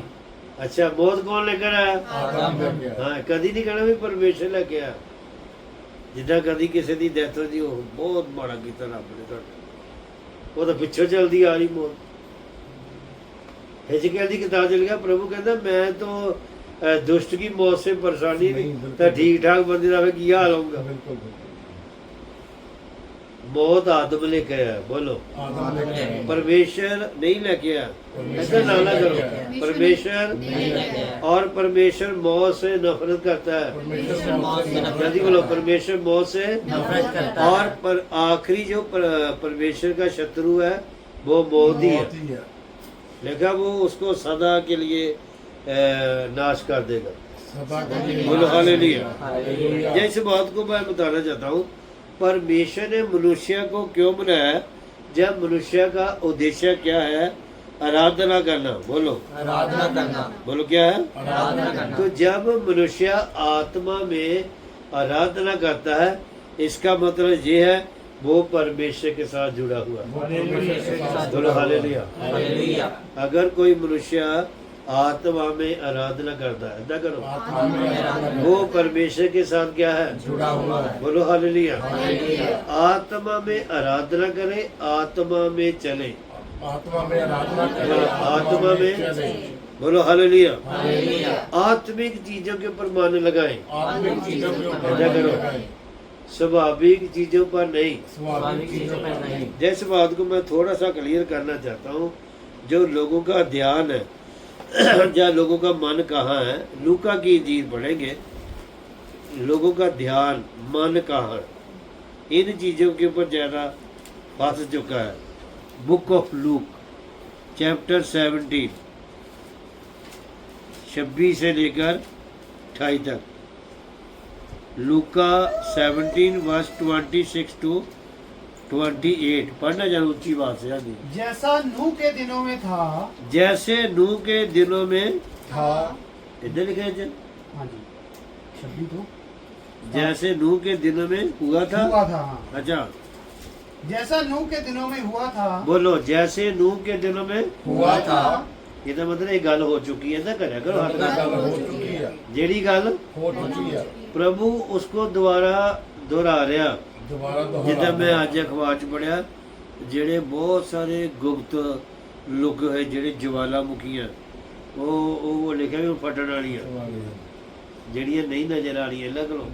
अच्छा, मौत कौन लेकर आया? आदम कर गया। हाँ, कदी नहीं कहना भी परमेश्वर लेके आया। जिदा कदी किसी की डेथ होती हो बहुत माड़ा किया रब ने तुहाडा। वो तो पिछों चलती आ रही मौत। हिजकिय्याह की किताब चल गया, प्रभु कहता मैं तो दुष्ट की मौत से परेशानी नहीं, नहीं, बिल्कुल। तो ठीक ठाक बंदे का की हाल होगा। बिल्कुल बिल्कुल। मौत आदम लेके आया। बोलो, आदम लेके आया। परमेश्वर नहीं लेके आया। ऐसा ना ना करो, परमेश्वर नहीं लेके आया। और परमेश्वर मौत से नफरत करता है। परमेश्वर मौत से नफरत जल्दी बोलो, परमेश्वर मौत से नफरत करता है। और पर आखिरी जो परमेश्वर का शत्रु है वो मौत ही है। मौत ही है। लिखा वो उसको सदा के लिए नाश कर देगा। सदा के लिए बोलो हालेलुया। हालेलुया। जैसे बात को मैं बताना चाहता हूँ, परमेश्वर ने मनुष्य को क्यों बनाया? जब मनुष्य का उद्देश्य क्या है? आराधना करना। बोलो, आराधना करना, बोलो क्या है? आराधना करना। तो जब मनुष्य आत्मा में आराधना करता है, इसका मतलब ये है वो परमेश्वर के साथ जुड़ा हुआ है। वो परमेश्वर के साथ बोलो हालेलुया। हालेलुया। अगर कोई मनुष्य आत्मा में आराधना करता है, ना करो, आत्मा में आराधना वो परमेश्वर के साथ क्या है? जुड़ा हुआ है। बोलो हालेलुया। हालेलुया। आत्मा में आराधना करे, आत्मा में चले। आत्मा में आराधना करे, आत्मा में चले। बोलो हालेलुया। हालेलुया। आत्मिक चीजों के ऊपर मन लगाएं, आत्मिक चीजों के ऊपर ऐसा करो। लगाएं। स्वाभाविक चीजों पर नहीं। स्वाभाविक चीजों पर नहीं। जैसे बात को मैं थोड़ा सा क्लियर करना चाहता हूँ, जो लोगों का ध्यान है या लोगों का मन कहाँ है, लूका की इंजील पढ़ेंगे, लोगों का ध्यान मन कहाँ है, इन चीज़ों के ऊपर ज़्यादा फंस चुका है। बुक ऑफ लूक चैप्टर 17 26 से लेकर 28 तक। लूका 17 वर्स 26 टू 28 पढ़ना जान ऊंची बात से। हाँ जी। जैसा नूह के दिनों में था। जैसे नूह के दिनों में था। इधर लिखा है जी। हाँ जी, 26 तो जैसे नूह के दिनों में हुआ था। हाँ। अच्छा, जैसा नूह के दिनों में हुआ था। बोलो, जैसे नूह के दिनों में हुआ था। ये तो मतलब एक गल हो चुकी है ना, करया करो हाथ गल नाल। हो चुकी है। जेड़ी गल हो चुकी है। प्रभु उसको दोबारा दोहरा रहा। दोबारा जिदा मैं अज अखबार च पढ़िया, जेड़े बहुत सारे गुप्त लुक होए जेड़े ज्वालामुखियां, वो लिखा भी फटन वालियां, जेड़ियां नहीं नजर आ रही अलग लो।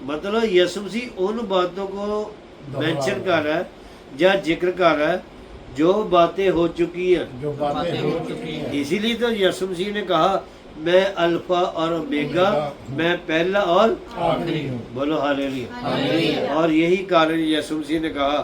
मतलब यसु मसीह उन बातों को मेंशन कर रहा है या जिक्र कर रहा है जो बातें हो चुकी हैं। जो बातें हो चुकी हैं। इसीलिए तो यसु मसीह ने कहा मैं अल्फा और ओमेगा, मैं पहला और आखिरी हूँ। बोलो हालेलुया। हालेलुया। और यही कारण यसु मसीह ने कहा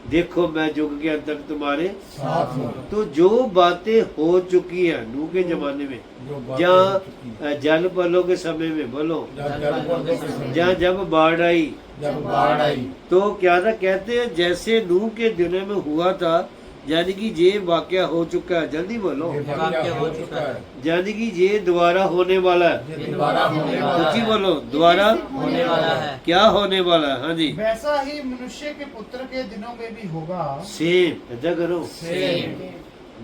देखो मैं युग के अंत तक तुम्हारे। साथ हूँ। तो जो बातें हो चुकी है नूह के जमाने में, जो बातें हो चुकी हैं। जहाँ जल पलों के समय में, बोलो, जब जल पलों के समय, जहाँ जब बाढ़ आई, जब बाढ़ आई, तो क्या था, कहते हैं जैसे नूह के दिनों में हुआ था, यानी कि ये वाकया हो चुका है। जल्दी बोलो, ये वाकया हो चुका है। यानी कि ये दोबारा होने वाला है। ये दोबारा होने वाला ऊंची है। बोलो, दोबारा होने वाला है। क्या होने वाला है? हाँ जी, वैसा ही मनुष्य के पुत्र के दिनों में भी होगा। सेम ऐसा करो, सेम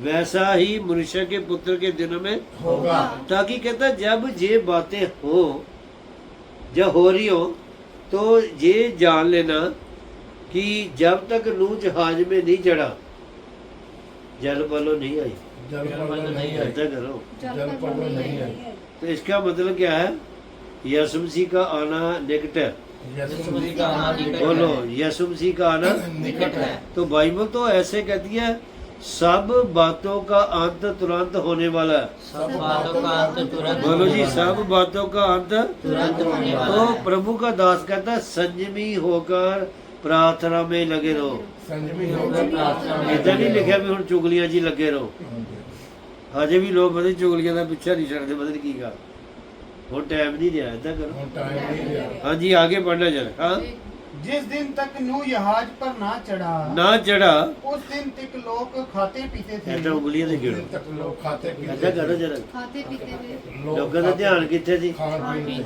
वैसा ही मनुष्य के पुत्र के दिनों में होगा। ताकि कहता जब ये बातें हो, जब हो रही हो, तो ये जान लेना कि जब तक नूह जहाज में नहीं चढ़ा, जल पलो नहीं आई। जल पलों नहीं आई। ऐसा करो, जल पलों नहीं आई। तो इसका मतलब क्या है? यसु मसीह का आना निकट है। यीशु मसीह का आना निकट है। बोलो, यसु मसीह का आना। निकट है। तो बाइबल तो ऐसे कहती है सब बातों का अंत तुरंत होने वाला है। सब बातों का अंत तुरंत बोलो जी, होने वाला है। सब बातों का अंत। तुरंत होने वाला तो है। प्रभु का दास कहता है संयमी होकर प्रार्थना में लगे रहो। संयमी होकर प्रार्थना में इधर नहीं लिखा भी हुण चुगलियां जी लगे रहो। हजे भी लोग पता चुगलियां का पीछा नहीं छड़ते, पता नहीं की गल। हुण टाइम नहीं रहा, ऐसा करो। टाइम नहीं दिया। हाँ जी, आगे पढ़ना जरा। हाँ, जिस दिन तक नूह जहाज पर ना चढ़ा ना चढ़ा उस दिन तक लोग खाते पीते थे ਐਦਾਂ ਉਂਗਲੀਆਂ ਤੇ दिन ਗਿਣੋ तक लोग खाते ਐਦਾਂ पीते ਕਰੋ ਜਰਾ खाते पीते थे लोग ਲੋਕਾਂ ਦਾ ਧਿਆਨ ਕਿੱਥੇ ਸੀ खान पीन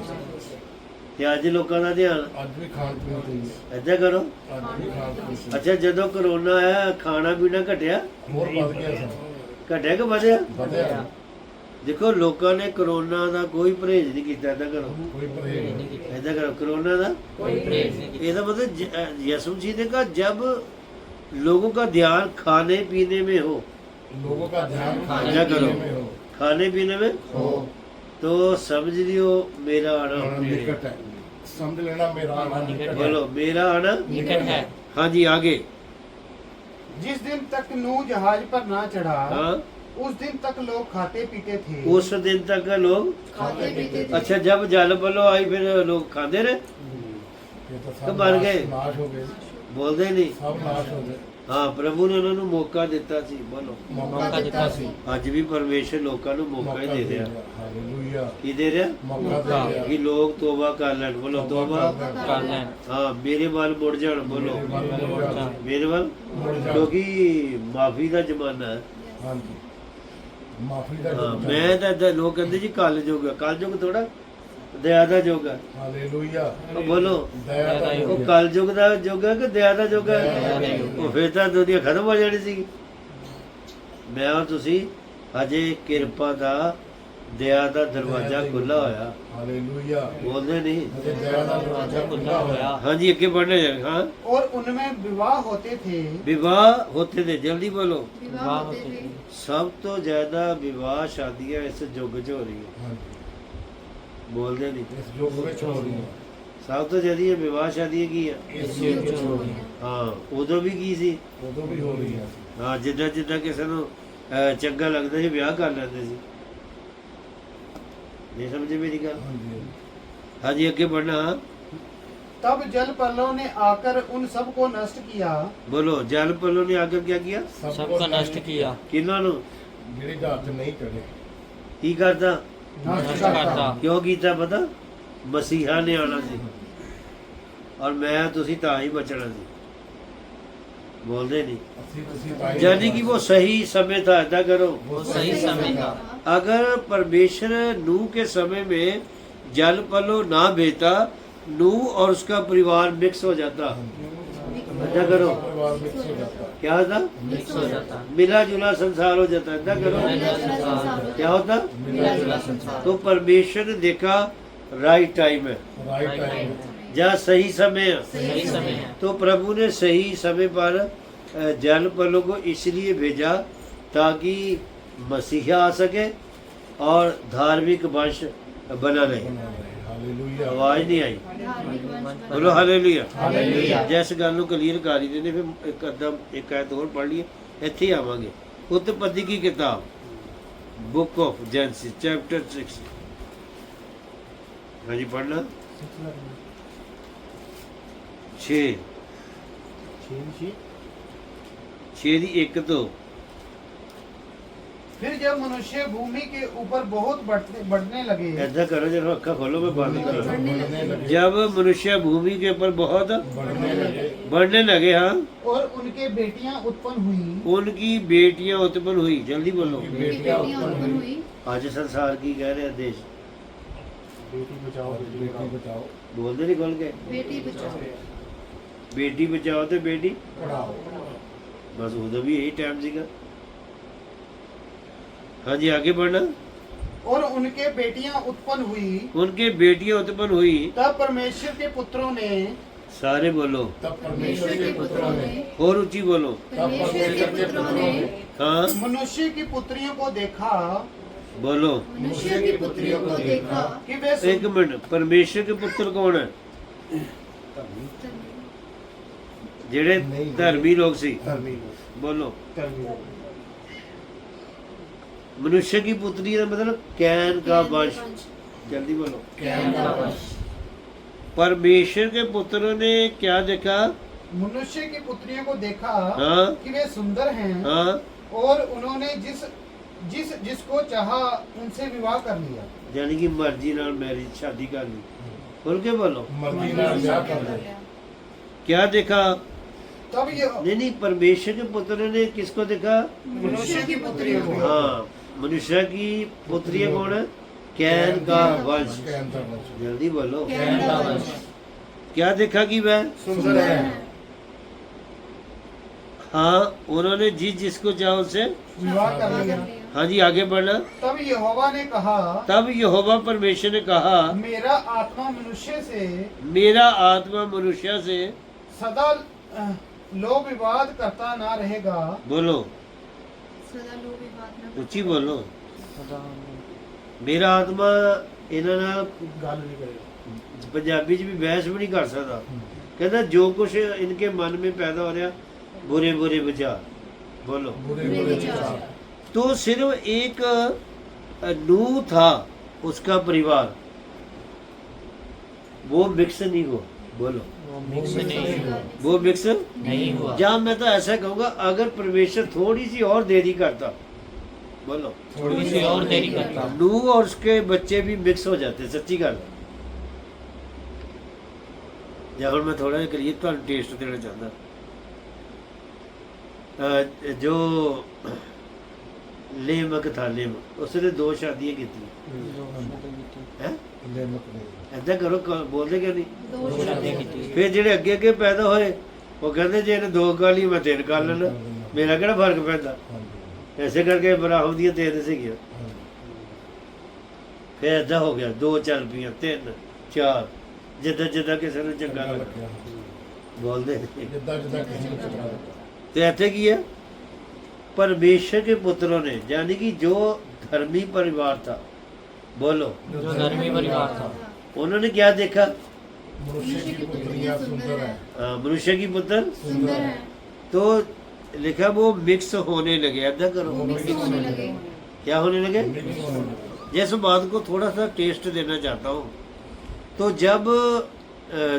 ਤੇ ਅੱਜ ਲੋਕਾਂ ਦਾ ਧਿਆਨ आज भी खान पीन चाहिए ਐਦਾਂ ਕਰੋ आज भी खान पीन ਅੱਛਾ ਜਦੋਂ ਕਰੋਨਾ ਆਇਆ ਖਾਣਾ ਪੀਣਾ ਘਟਿਆ और बढ़ गया सब ਘਟਿਆ ਕਿ ਵਧਿਆ बढ़िया ਦੇਖੋ ਲੋਕਾਂ ਨੇ ਕਰੋਨਾ ਦਾ ਕੋਈ ਪਰਹੇਜ਼ ਨਹੀਂ ਕੀਤਾ ਐਦਾਂ ਕਰੋ कोई परहेज नहीं ऐसा करो कोरोना था कोई परहेज नहीं ये तो मतलब यसु जी ने कहा जब लोगों का ध्यान खाने पीने में हो लोगों का ध्यान क्या खाने करो? पीने में हो खाने पीने में हो तो समझ लियो मेरा आना निकट है समझ लेना मेरा आना निकट है बोलो मेरा आना निकट है। हाँ जी आगे जिस दिन तक नूह जहाज पर ना चढ़ा हाँ उस दिन तक लोग खाते पीते थे उस दिन तक लोग खाते पीते थे अच्छा जब जल बलो आई फिर लोग खाते रहे ये तो तो सब मर गए। नाश हो गए बोलते नहीं सब नाश हो गए हाँ प्रभु ने उन्होंने मौका दिता सी बोलो मौका दिता सी ਅੱਜ ਵੀ ਪਰਮੇਸ਼ਰ ਲੋਕਾਂ ਨੂੰ ਮੌਕਾ ਹੀ ਦੇ ਰਿਹਾ हालेलुया ਕੀ ਦੇ ਰਿਹਾ मौका दे दिया ਕਿ ਲੋਕ ਤੋਬਾ ਕਰ ਲੈਣ ਬੋਲੋ ਤੋਬਾ कर लें ਹਾਂ ਮੇਰੇ ਵੱਲ ਮੁੜ ਜਾਣ ਬੋਲੋ ਮੇਰੇ ਵੱਲ मुड़ जाओ। ਕਿਉਂਕਿ ਮਾਫੀ ਦਾ ਜ਼ਮਾਨਾ ਹੈ हाँ जी माफी का ਹਾਂ ਮੈਂ ਤਾਂ ਏਦਾਂ ਲੋਕ ਕਹਿੰਦੇ ਜੀ ਕਲ ਯੁੱਗ ਹੈ ਕਲ ਯੁੱਗ ਥੋੜਾ ਦਇਆ ਦਾ ਯੁੱਗ ਹੈ हालेलुया ਉਹ ਬੋਲੋ दया का ਉਹ युग है। ਕਲ ਯੁੱਗ ਦਾ ਯੁੱਗ ਹੈ ਕਿ ਦਇਆ ਦਾ ਯੁੱਗ ਦਇਆ ਹੈ ਦਾ ਯੁੱਗ। ਉਹ ਫਿਰ ਤਾਂ ਦੁਨੀਆ ਖਤਮ ਹੋ ਜਾਣੀ ਸੀ ਮੈਂ ਔਰ ਤੁਸੀਂ ਅਜੇ ਕਿਰਪਾ ਦਾ ਦਇਆ ਦਾ ਦਰਵਾਜ਼ਾ ਖੁੱਲਾ ਹੋਇਆ हालेलुया ਬੋਲਦੇ ਨਹੀਂ मुझे दया का दरवाजा खुला होया ਹਾਂਜੀ ਅੱਗੇ ਪੜ੍ਹਨੇ ਜਾ ਹਾਂ और उनमें विवाह होते थे ਵਿਵਾਹ ਹੋਤੇ थे जल्दी बोलो विवाह होते थे ਸਭ ਤੋਂ ਜ਼ਿਆਦਾ ਵਿਵਾਹ ਸ਼ਾਦੀਆਂ ਇਸ ਯੁੱਗ 'ਚ ਹੋ ਰਹੀ ਹੈ हाँ जी ਬੋਲਦੇ ਨਹੀਂ इस युग में छोड़ रही है ਸਭ ਤੋਂ ਜ਼ਿਆਦਾ ਵਿਵਾਹ ਸ਼ਾਦੀਆਂ ਕੀ ਆ इस युग में छोड़ रही है ਹਾਂ ਉਦੋਂ ਵੀ ਕੀ ਸੀ उदो भी हो रही है ਹਾਂ ਜਿੱਦਾਂ ਜਿੱਦਾਂ ਕਿਸੇ ਨੂੰ ਚੰਗਾ ਲੱਗਦਾ ਸੀ ਵਿਆਹ ਕਰ ਲੈਂਦੇ ਸੀ ਨਹੀਂ ਸਮਝੇ ਮੇਰੀ ਗੱਲ हाँ जी ਹਾਂਜੀ ਅੱਗੇ ਪੜਨਾ तब जल प्रलय ने आकर उन सबको नष्ट किया ਬੋਲੋ ਜਲ ਪੱਲੋ ਨੇ ਆकर क्या किया सबको नष्ट किया ਕਿਹਨਾਂ ਨੂੰ मेरे हाथ नहीं चढ़े ਕੀ ਕਰਦਾ नष्ट करता ਕਿਉਂ ਕੀਤਾ ਪਤਾ ਮਸੀਹਾ ਨੇ ਆਉਣਾ ਸੀ ਔਰ ਮੈਂ ਤੁਸੀਂ ਤਾਂ ਹੀ ਬਚਣਾ ਸੀ ਬੋਲਦੇ ਨਹੀਂ अस्सी तुसी पाई यानी कि वो सही समय था ऐसा करो वो सही समय था अगर परमेश्वर नूह के समय में जल पलो ना भेजता नूह और उसका परिवार मिक्स हो जाता ऐसा करो परिवार मिक्स हो जाता क्या होता मिक्स हो जाता मिला जुला संसार हो जाता ऐसा करो मिला जुला संसार क्या होता मिला जुला संसार तो परमेश्वर ने देखा राइट टाइम है राइट टाइम जहाँ सही समय है सही समय है तो प्रभु ने सही समय पर जल पलों को इसलिए भेजा ताकि मसीहा आ सके और धार्मिक वंश बना रहे हालेलुया आवाज नहीं आई धार्मिक वंश बोलो हालेलुया हालेलुया ਜਿਸ ਗੱਲ ਨੂੰ ਕਲੀਅਰ ਕਰ ਹੀ ਦਿੰਦੇ ਫਿਰ ਇੱਕ ਅੱਧਾ ਇੱਕ ਆਇਤ ਹੋਰ ਪੜ੍ਹ ਲਈਏ ਇੱਥੇ ਹੀ ਆਵਾਂਗੇ ਉਤਪਤੀ ਕੀ ਕਿਤਾਬ ਬੁੱਕ ਆਫ ਜੈਨਸਿਸ ਚੈਪਟਰ 6 ਹਾਂਜੀ ਪੜ੍ਹਨਾ 6 6 ਦੀ 1 ਤੋਂ फिर जब मनुष्य भूमि के ऊपर बहुत बढ़ने लगे ऐसा करो जरा अक्खा खोलो मैं बात करूँ बढ़ने लगे जब मनुष्य भूमि के ऊपर बहुत बढ़ने लगे बढ़ने लगे हाँ और उनके बेटियां उत्पन्न हुई उनकी बेटियां उत्पन्न हुई जल्दी बोलो उनकी बेटियां उत्पन्न हुई आज संसार की कह रहे हैं देश बेटी बचाओ बोलते नहीं खोल के बेटी बचाओ बेटी बचाओ तो बेटी पढ़ाओ बस उधर भी यही टाइम सीगा हाँ जी आगे बढ़ना और उनके बेटियां उत्पन्न हुई उनके बेटियां उत्पन्न हुई तब परमेश्वर के पुत्रों ने सारे बोलो तब परमेश्वर परमेश्वर के के पुत्रों ने और ऊंची बोलो परमेश्वर के पुत्रों ने हाँ मनुष्य की पुत्रियों को देखा बोलो मनुष्य की पुत्रियों को देखा कि वे एक मिनट परमेश्वर के पुत्र कौन है जेड़े नहीं। धर्मी लोग सी धर्मी बोलो मनुष्य की पुत्री का मतलब कैन का वंश जल्दी बोलो कैन का वंश परमेश्वर के पुत्र ने क्या देखा मनुष्य की पुत्रियों को देखा हाँ कि वे सुंदर हैं हाँ और उन्होंने जिसको चाहा उनसे विवाह कर लिया यानी कि मर्जी नाल मैरिज शादी कर ली बोल के बोलो मर्जी नाल ब्याह कर ले क्या देखा? तब ये नहीं, परमेश्वर के पुत्र ने किसको देखा? मनुष्य की पुत्रियों को हाँ, मनुष्य की पुत्री कौन है? कैन का वंश। कैन का वंश। जल्दी बोलो। कैन का वंश। क्या देखा कि वह? सुंदर है। हाँ, उन्होंने जिसको चाहा उससे विवाह कर लिया। हाँ जी, आगे बढ़ना। तब यहोवा ने कहा, तब यहोवा परमेश्वर ने कहा, मेरा आत्मा मनुष्य से मेरा आत्मा मनुष्य से सदा लोक विवाद करता ना रहेगा। बोलो, सदा लोग विवाद न ऊंची बोलो। मेरा आत्मा इन्होंने ਗੱਲ ਨਹੀਂ ਕਰੇਗਾ। पंजाबी च भी बहस भी नहीं कर सकता। कहता जो कुछ इनके मन में पैदा हो रहा बुरे बुरे विचार, बोलो। बुरे बुरे बुरे विचार। विचार। तो सिर्फ एक नूह था, उसका परिवार, वो मिक्स नहीं हुआ, बोलो। मिक्स नहीं हुआ। वो मिक्स नहीं हुआ। जहाँ मैं तो ऐसा कहूँगा, अगर परमेश्वर थोड़ी सी और देरी करता, बोलो, थोड़ी सी और देरी करता। नूह और उसके बच्चे भी मिक्स हो जाते। सच्ची गल। या हुण मैं थोड़ा जिहा करिए तुहानूं टेस्ट देना चाहता। जो लेमक था, लेमक, उसने 2 शादियां की हैं। लेमक ने। ऐदा करो, बोलते क्यों नहीं? दोष शादी की। फिर ਜਿਹੜੇ ਅੱਗੇ ਅੱਗੇ ਪੈਦਾ ਹੋਏ ਉਹ ਕਹਿੰਦੇ ਜੇ ਇਹਨੇ 2 ਕਰ ਲਈ ਮੈਂ 3 ਕਰ ਲੈਣਾ, ਮੇਰਾ ਕਿਹੜਾ ਫਰਕ ਪੈਂਦਾ। ਹਾਂਜੀ। ਐਸੇ ਕਰਕੇ ਇਬਰਾਹਿਮ ਦੀਆਂ 3 ਸੀਗੀਆਂ। ਹਾਂਜੀ। ਫਿਰ ਏਦਾਂ ਹੋ ਗਿਆ, 2 ਚੱਲ ਪਈਆਂ, 3 4, ਜਿੱਦਾਂ ਜਿੱਦਾਂ ਕਿਸੇ ਨੂੰ ਚੰਗਾ ਲੱਗਾ ਲੱਗਿਆ। ਬੋਲਦੇ। ਜਿੱਦਾਂ ਜਿੱਦਾਂ ਕਿਸੇ ਨੂੰ ਚੰਗਾ ਲੱਗਾ। ਤੇ ਇੱਥੇ ਕੀ ਹੈ? परमेश्वर के पुत्रों ने, यानी कि जो धर्मी परिवार था, बोलो, जो धर्मी परिवार था, उन्होंने क्या देखा? मनुष्य की पुत्रियां सुंदर है। मनुष्य की पुत्र सुंदर है। तो लिखा वो मिक्स होने लगे। ऐसा करो, वो मिक्स होने लगे। क्या होने लगे? मिक्स होने लगे। जिस बात को थोड़ा सा टेस्ट देना चाहता हूँ। तो जब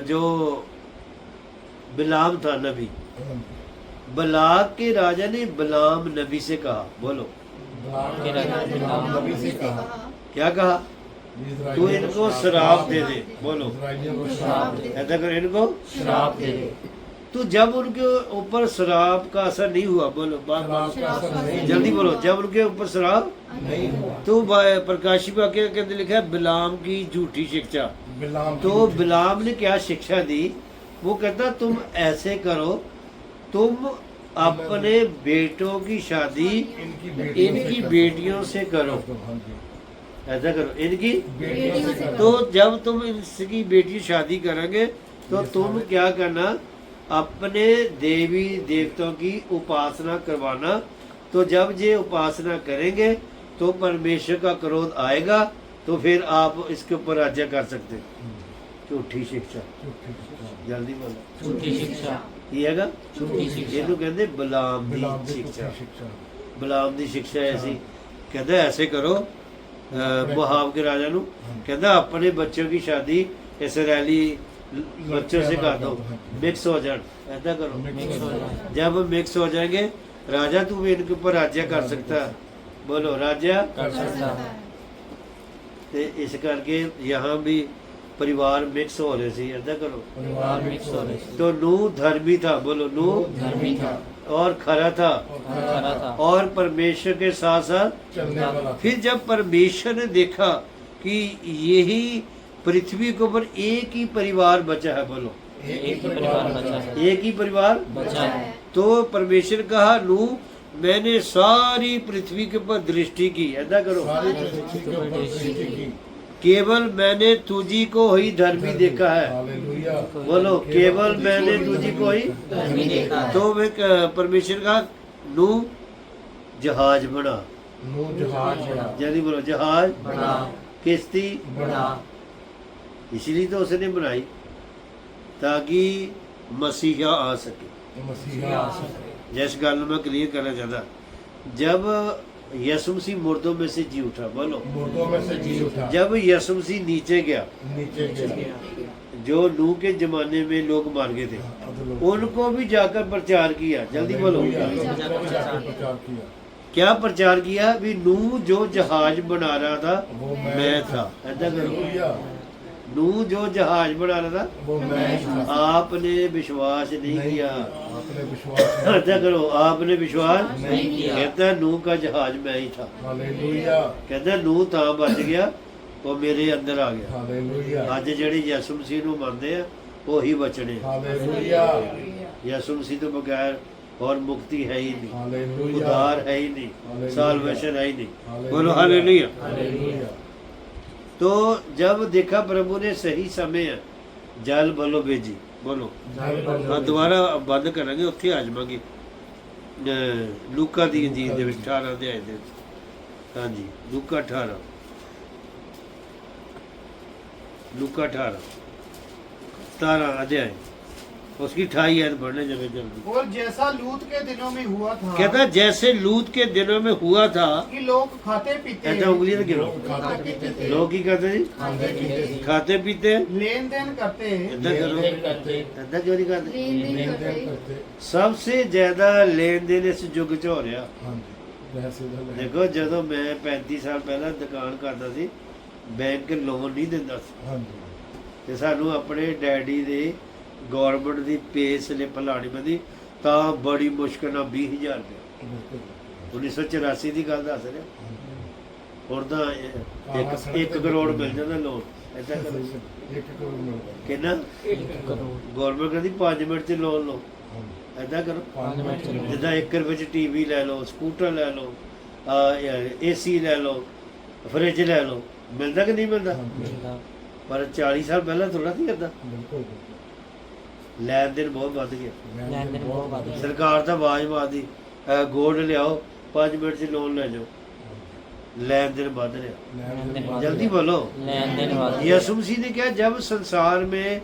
जो बिलाम था नबी, बलाक के राजा ने बिलाम नबी से कहा, बोलो, के राजा बिलाम नबी से कहा, क्या कहा? तू इनको शराब दे दे, बोलो। इस्राएलियों को श्राप दे। ऐसा कर, इनको। श्राप दे दे। तो जब उनके ऊपर शराब का असर नहीं हुआ, बोलो, शराब का असर नहीं जल्दी बोलो, जब उनके ऊपर शराब, नहीं हुआ। तो प्रकाशी वाक्य के अंदर लिखा है बिलाम की झूठी शिक्षा। बिलाम की तो झूठी- बिलाम ने क्या शिक्षा दी? वो कहता तुम ऐसे करो, तुम अपने बेटों की शादी इनकी बेटियों से करो। हाँ जी। ऐसा करो, इनकी। बेटियों से तो जब तुम इनकी बेटी की शादी करोगे तो तुम क्या करना? अपने देवी देवताओं की उपासना करवाना। तो जब ये उपासना करेंगे तो परमेश्वर का क्रोध आएगा, तो फिर आप इसके ऊपर राज्य कर सकते। झूठी शिक्षा। झूठी शिक्षा। जल्दी बोलो। झूठी शिक्षा। ਕੀ ਹੈਗਾ? झूठी शिक्षा। ਇਹਨੂੰ ਕਹਿੰਦੇ ਬਲਾਮ बिलाम ਦੀ की ਸਿੱਖਿਆ। झूठी शिक्षा। ਬਲਾਮ ਦੀ ਸਿੱਖਿਆ ਐਸੀ, ਕਹਿੰਦਾ ऐसे करो, मोआब के राजा ਨੂੰ ਕਹਿੰਦਾ अपने बच्चों की शादी इसराइली बच्चों से कर दो, मिक्स हो जाए। ऐसा करो, मिक्स हो जाए। जब मिक्स हो जाएंगे राजा तू भी इनके ऊपर राज्य कर सकता है, बोलो, राज्य। कर सकता है। ਤੇ ਇਸ ਕਰਕੇ यहाँ भी परिवार मिक्स हो रहे थे। ऐसा करो। परिवार मिक्स हो रहे थे। तो नूह धर्मी था, बोलो, नूह धर्मी था और खरा था और खरा था और परमेश्वर के साथ साथ। चलने वाला। फिर जब परमेश्वर ने देखा कि यही पृथ्वी के ऊपर एक ही परिवार बचा है, बोलो, एक ही परिवार बचा है। एक ही परिवार, बचा है। तो परमेश्वर कहा नूह, मैंने सारी पृथ्वी के ऊपर दृष्टि की। ऐसा करो, सारी पृथ्वी के ऊपर दृष्टि की। केवल मैंने तुझी को ही धर्मी देखा है, हालेलुया। बोलो, केवल मैंने तुझी को ही। धर्मी देखा है। तो वे परमेश्वर का नूह जहाज बना। नूह जहाज बना। जल्दी बोलो, जहाज, बड़ा किश्ती। बड़ा इसलिए तो उसने बनाई ताकि मसीहा आ सके। तो मसीहा आ सके। जिस गल मैं क्लियर करना चाहता, जब यसु मसीह मुर्दों में से जी उठा, बोलो, मुर्दों में से जी उठा। जब यसु मसीह नीचे गया, नीचे गया। जो नूह के जमाने में लोग मार गए थे, उनको भी जाकर प्रचार किया। जल्दी बोलो, हालेलुया। जाकर प्रचार किया। क्या प्रचार किया? भी नूह जो जहाज बना रहा था वो मैं था। ऐसा करो, हालेलुया। नूह जो जहाज बना रहा था, वो मैं ही था। आपने विश्वास नहीं किया। आपने विश्वास ऐसा करो, आपने विश्वास नहीं किया। कहता नूह का जहाज मैं ही था। हालेलुया कहता नूह ਤਾਂ ਬਚ ਗਿਆ, ਉਹ ਮੇਰੇ ਅੰਦਰ ਆ ਗਿਆ। हालेलुया ਅੱਜ ਜਿਹੜੀ ਯਿਸੂ ਮਸੀਹ ਨੂੰ ਮੰਨਦੇ ਆ ਉਹੀ ਬਚਣੇ ਆ। हालेलुया ਯਿਸੂ ਮਸੀਹ ਤੋਂ ਬਗੈਰ और मुक्ति है ही नहीं, हालेलुया उद्धार है ही नहीं, हालेलुया। साल्वेशन है ही नहीं। हालेलुया। बोलो हालेलुया। हालेलुया तो जब देखा प्रभु ने सही समय है, जल बोलो भेजी, बोलो हाँ दोबारा बंद करेंगे, उत्थे आ जावांगे लूका दी इंजील दे विच 18 अध्याय दे विच। हाँ जी लूका 18, लूका 18 17 अध्याय, उसकी 28 आयत पढ़ने जगह जल्दी। और जैसा लूत के दिनों में हुआ था कहता जैसे लूत के दिनों में हुआ था, कि लोग खाते पीते ऐसा उंगली तो गिरो, खाते पीते थे लोग की करते जी, खाते पीते थे खाते पीते, लेन देन करते ऐसा करो, लेन करते ऐसा क्यों नहीं करते? लेन देन लेन देन करते करते सबसे ज्यादा लेन देन इस युग ਚ ਹੋ ਰਿਹਾ। हाँ जी वैसे तो लेन- ਦੇਖੋ ਜਦੋਂ ਮੈਂ 35 ਸਾਲ ਪਹਿਲਾਂ ਦੁਕਾਨ ਕਰਦਾ ਸੀ, ਬੈਂਕ ਲੋਨ ਨਹੀਂ ਦਿੰਦਾ ਸੀ, हाँ जी ਤੇ ਸਾਨੂੰ ਆਪਣੇ ਡੈਡੀ ਦੇ ਗਵਰਨਮੈਂਟ ਦੀ ਪੇ ਸਲਿੱਪ ਲਾਣੀ ਪੈਂਦੀ, ਤਾਂ ਬੜੀ ਮੁਸ਼ਕਲ ਨਾਲ 20,000 ਰੁਪਏ बिल्कुल 1984 ਦੀ ਗੱਲ ਦੱਸ ਰਿਹਾ। हाँ जी। ਹੁਣ ਤਾਂ 1 ਕਰੋੜ ਮਿਲ ਜਾਂਦਾ ਲੋਨ। ਏਦਾਂ ਕਰੋ, एक करोड़ मिल गया ਕਿੰਨਾ 1 करोड़ ਗਵਰਨਮੈਂਟ ਕਹਿੰਦੀ 5 ਮਿੰਟ ਚ ਲੋਨ ਲਓ। हाँ जी ਏਦਾਂ ਕਰੋ, 5 मिनट चलो ਜਿੱਦਾਂ 1 ਰੁਪਏ ਚ ਟੀਵੀ ਲੈ ਲਓ, ਸਕੂਟਰ ਲੈ ਲਓ, ਏਸੀ ਲੈ ਲਓ, ਫਰਿੱਜ ਲੈ ਲਓ, ਮਿਲਦਾ ਕਿ ਨਹੀਂ ਮਿਲਦਾ? हाँ जी मिला ਪਰ 40 ਸਾਲ ਪਹਿਲਾਂ ਥੋੜਾ ਸੀ ਏਦਾਂ। बिल्कुल ਲੈਣ ਦੇਣ ਬਹੁਤ ਵੱਧ ਗਿਆ। लेन देन बहुत बढ़ गया। ਸਰਕਾਰ ਤਾਂ ਆਵਾਜ਼ ਮਾਰਦੀ ਗੋਲਡ ਲਿਆਓ, 5 ਮਿੰਟ ਚ ਲੋਨ ਲੈ ਜਾਓ। ਲੈਣ ਦੇਣ ਵੱਧ ਰਿਹਾ। लेन देन जल्दी बोलो। लेन देन बढ़ गया। यीशु मसीह ने कहा जब संसार में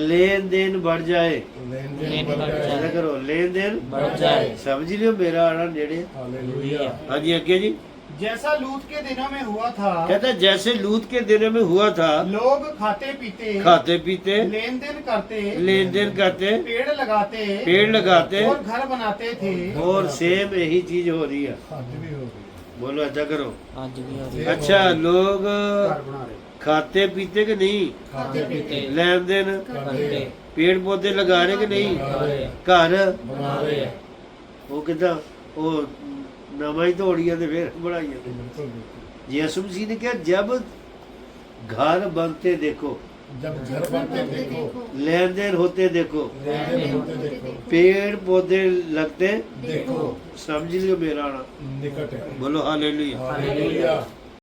लेन देन बढ़ जाए, लेन लेन देन बढ़ बढ़ जाए ऐसा करो लेन देन बढ़ जाए। समझ लियो मेरा आना नेड़े। हालेलुया हाँ जी आगे जी। जैसा लूत के दिनों में हुआ था कहता जैसे लूत के दिनों में हुआ था, लोग खाते पीते खाते पीते, लेन देन करते लेन देन करते, पेड़ लगाते पेड़ लगाते, और घर बनाते थे और सेम यही चीज हो रही है। आज भी हो रही है बोलो ऐसा करो। आज भी हो रही है। अच्छा लोग घर बना रहे खाते पीते कि नहीं, खाते पीते लेन देन, करते पेड़ पौधे लगा रहे कि नहीं, बना रहे हैं, घर बना रहे हैं ਉਹ ਕਿਦਾਂ ਉਹ ਨਵਾਂ ਹੀ ਤੋੜੀਆਂ ਤੇ ਫਿਰ ਬਣਾਈਆਂ। बिल्कुल बिल्कुल यीशु मसीह ने कहा जब घर बनते देखो, जब घर बनते देखो लेन देन होते देखो, लेन देन होते देखो पेड़ पौधे लगते, देखो समझ लियो मेरा आना। निकट है बोलो हालेलुया। हालेलुया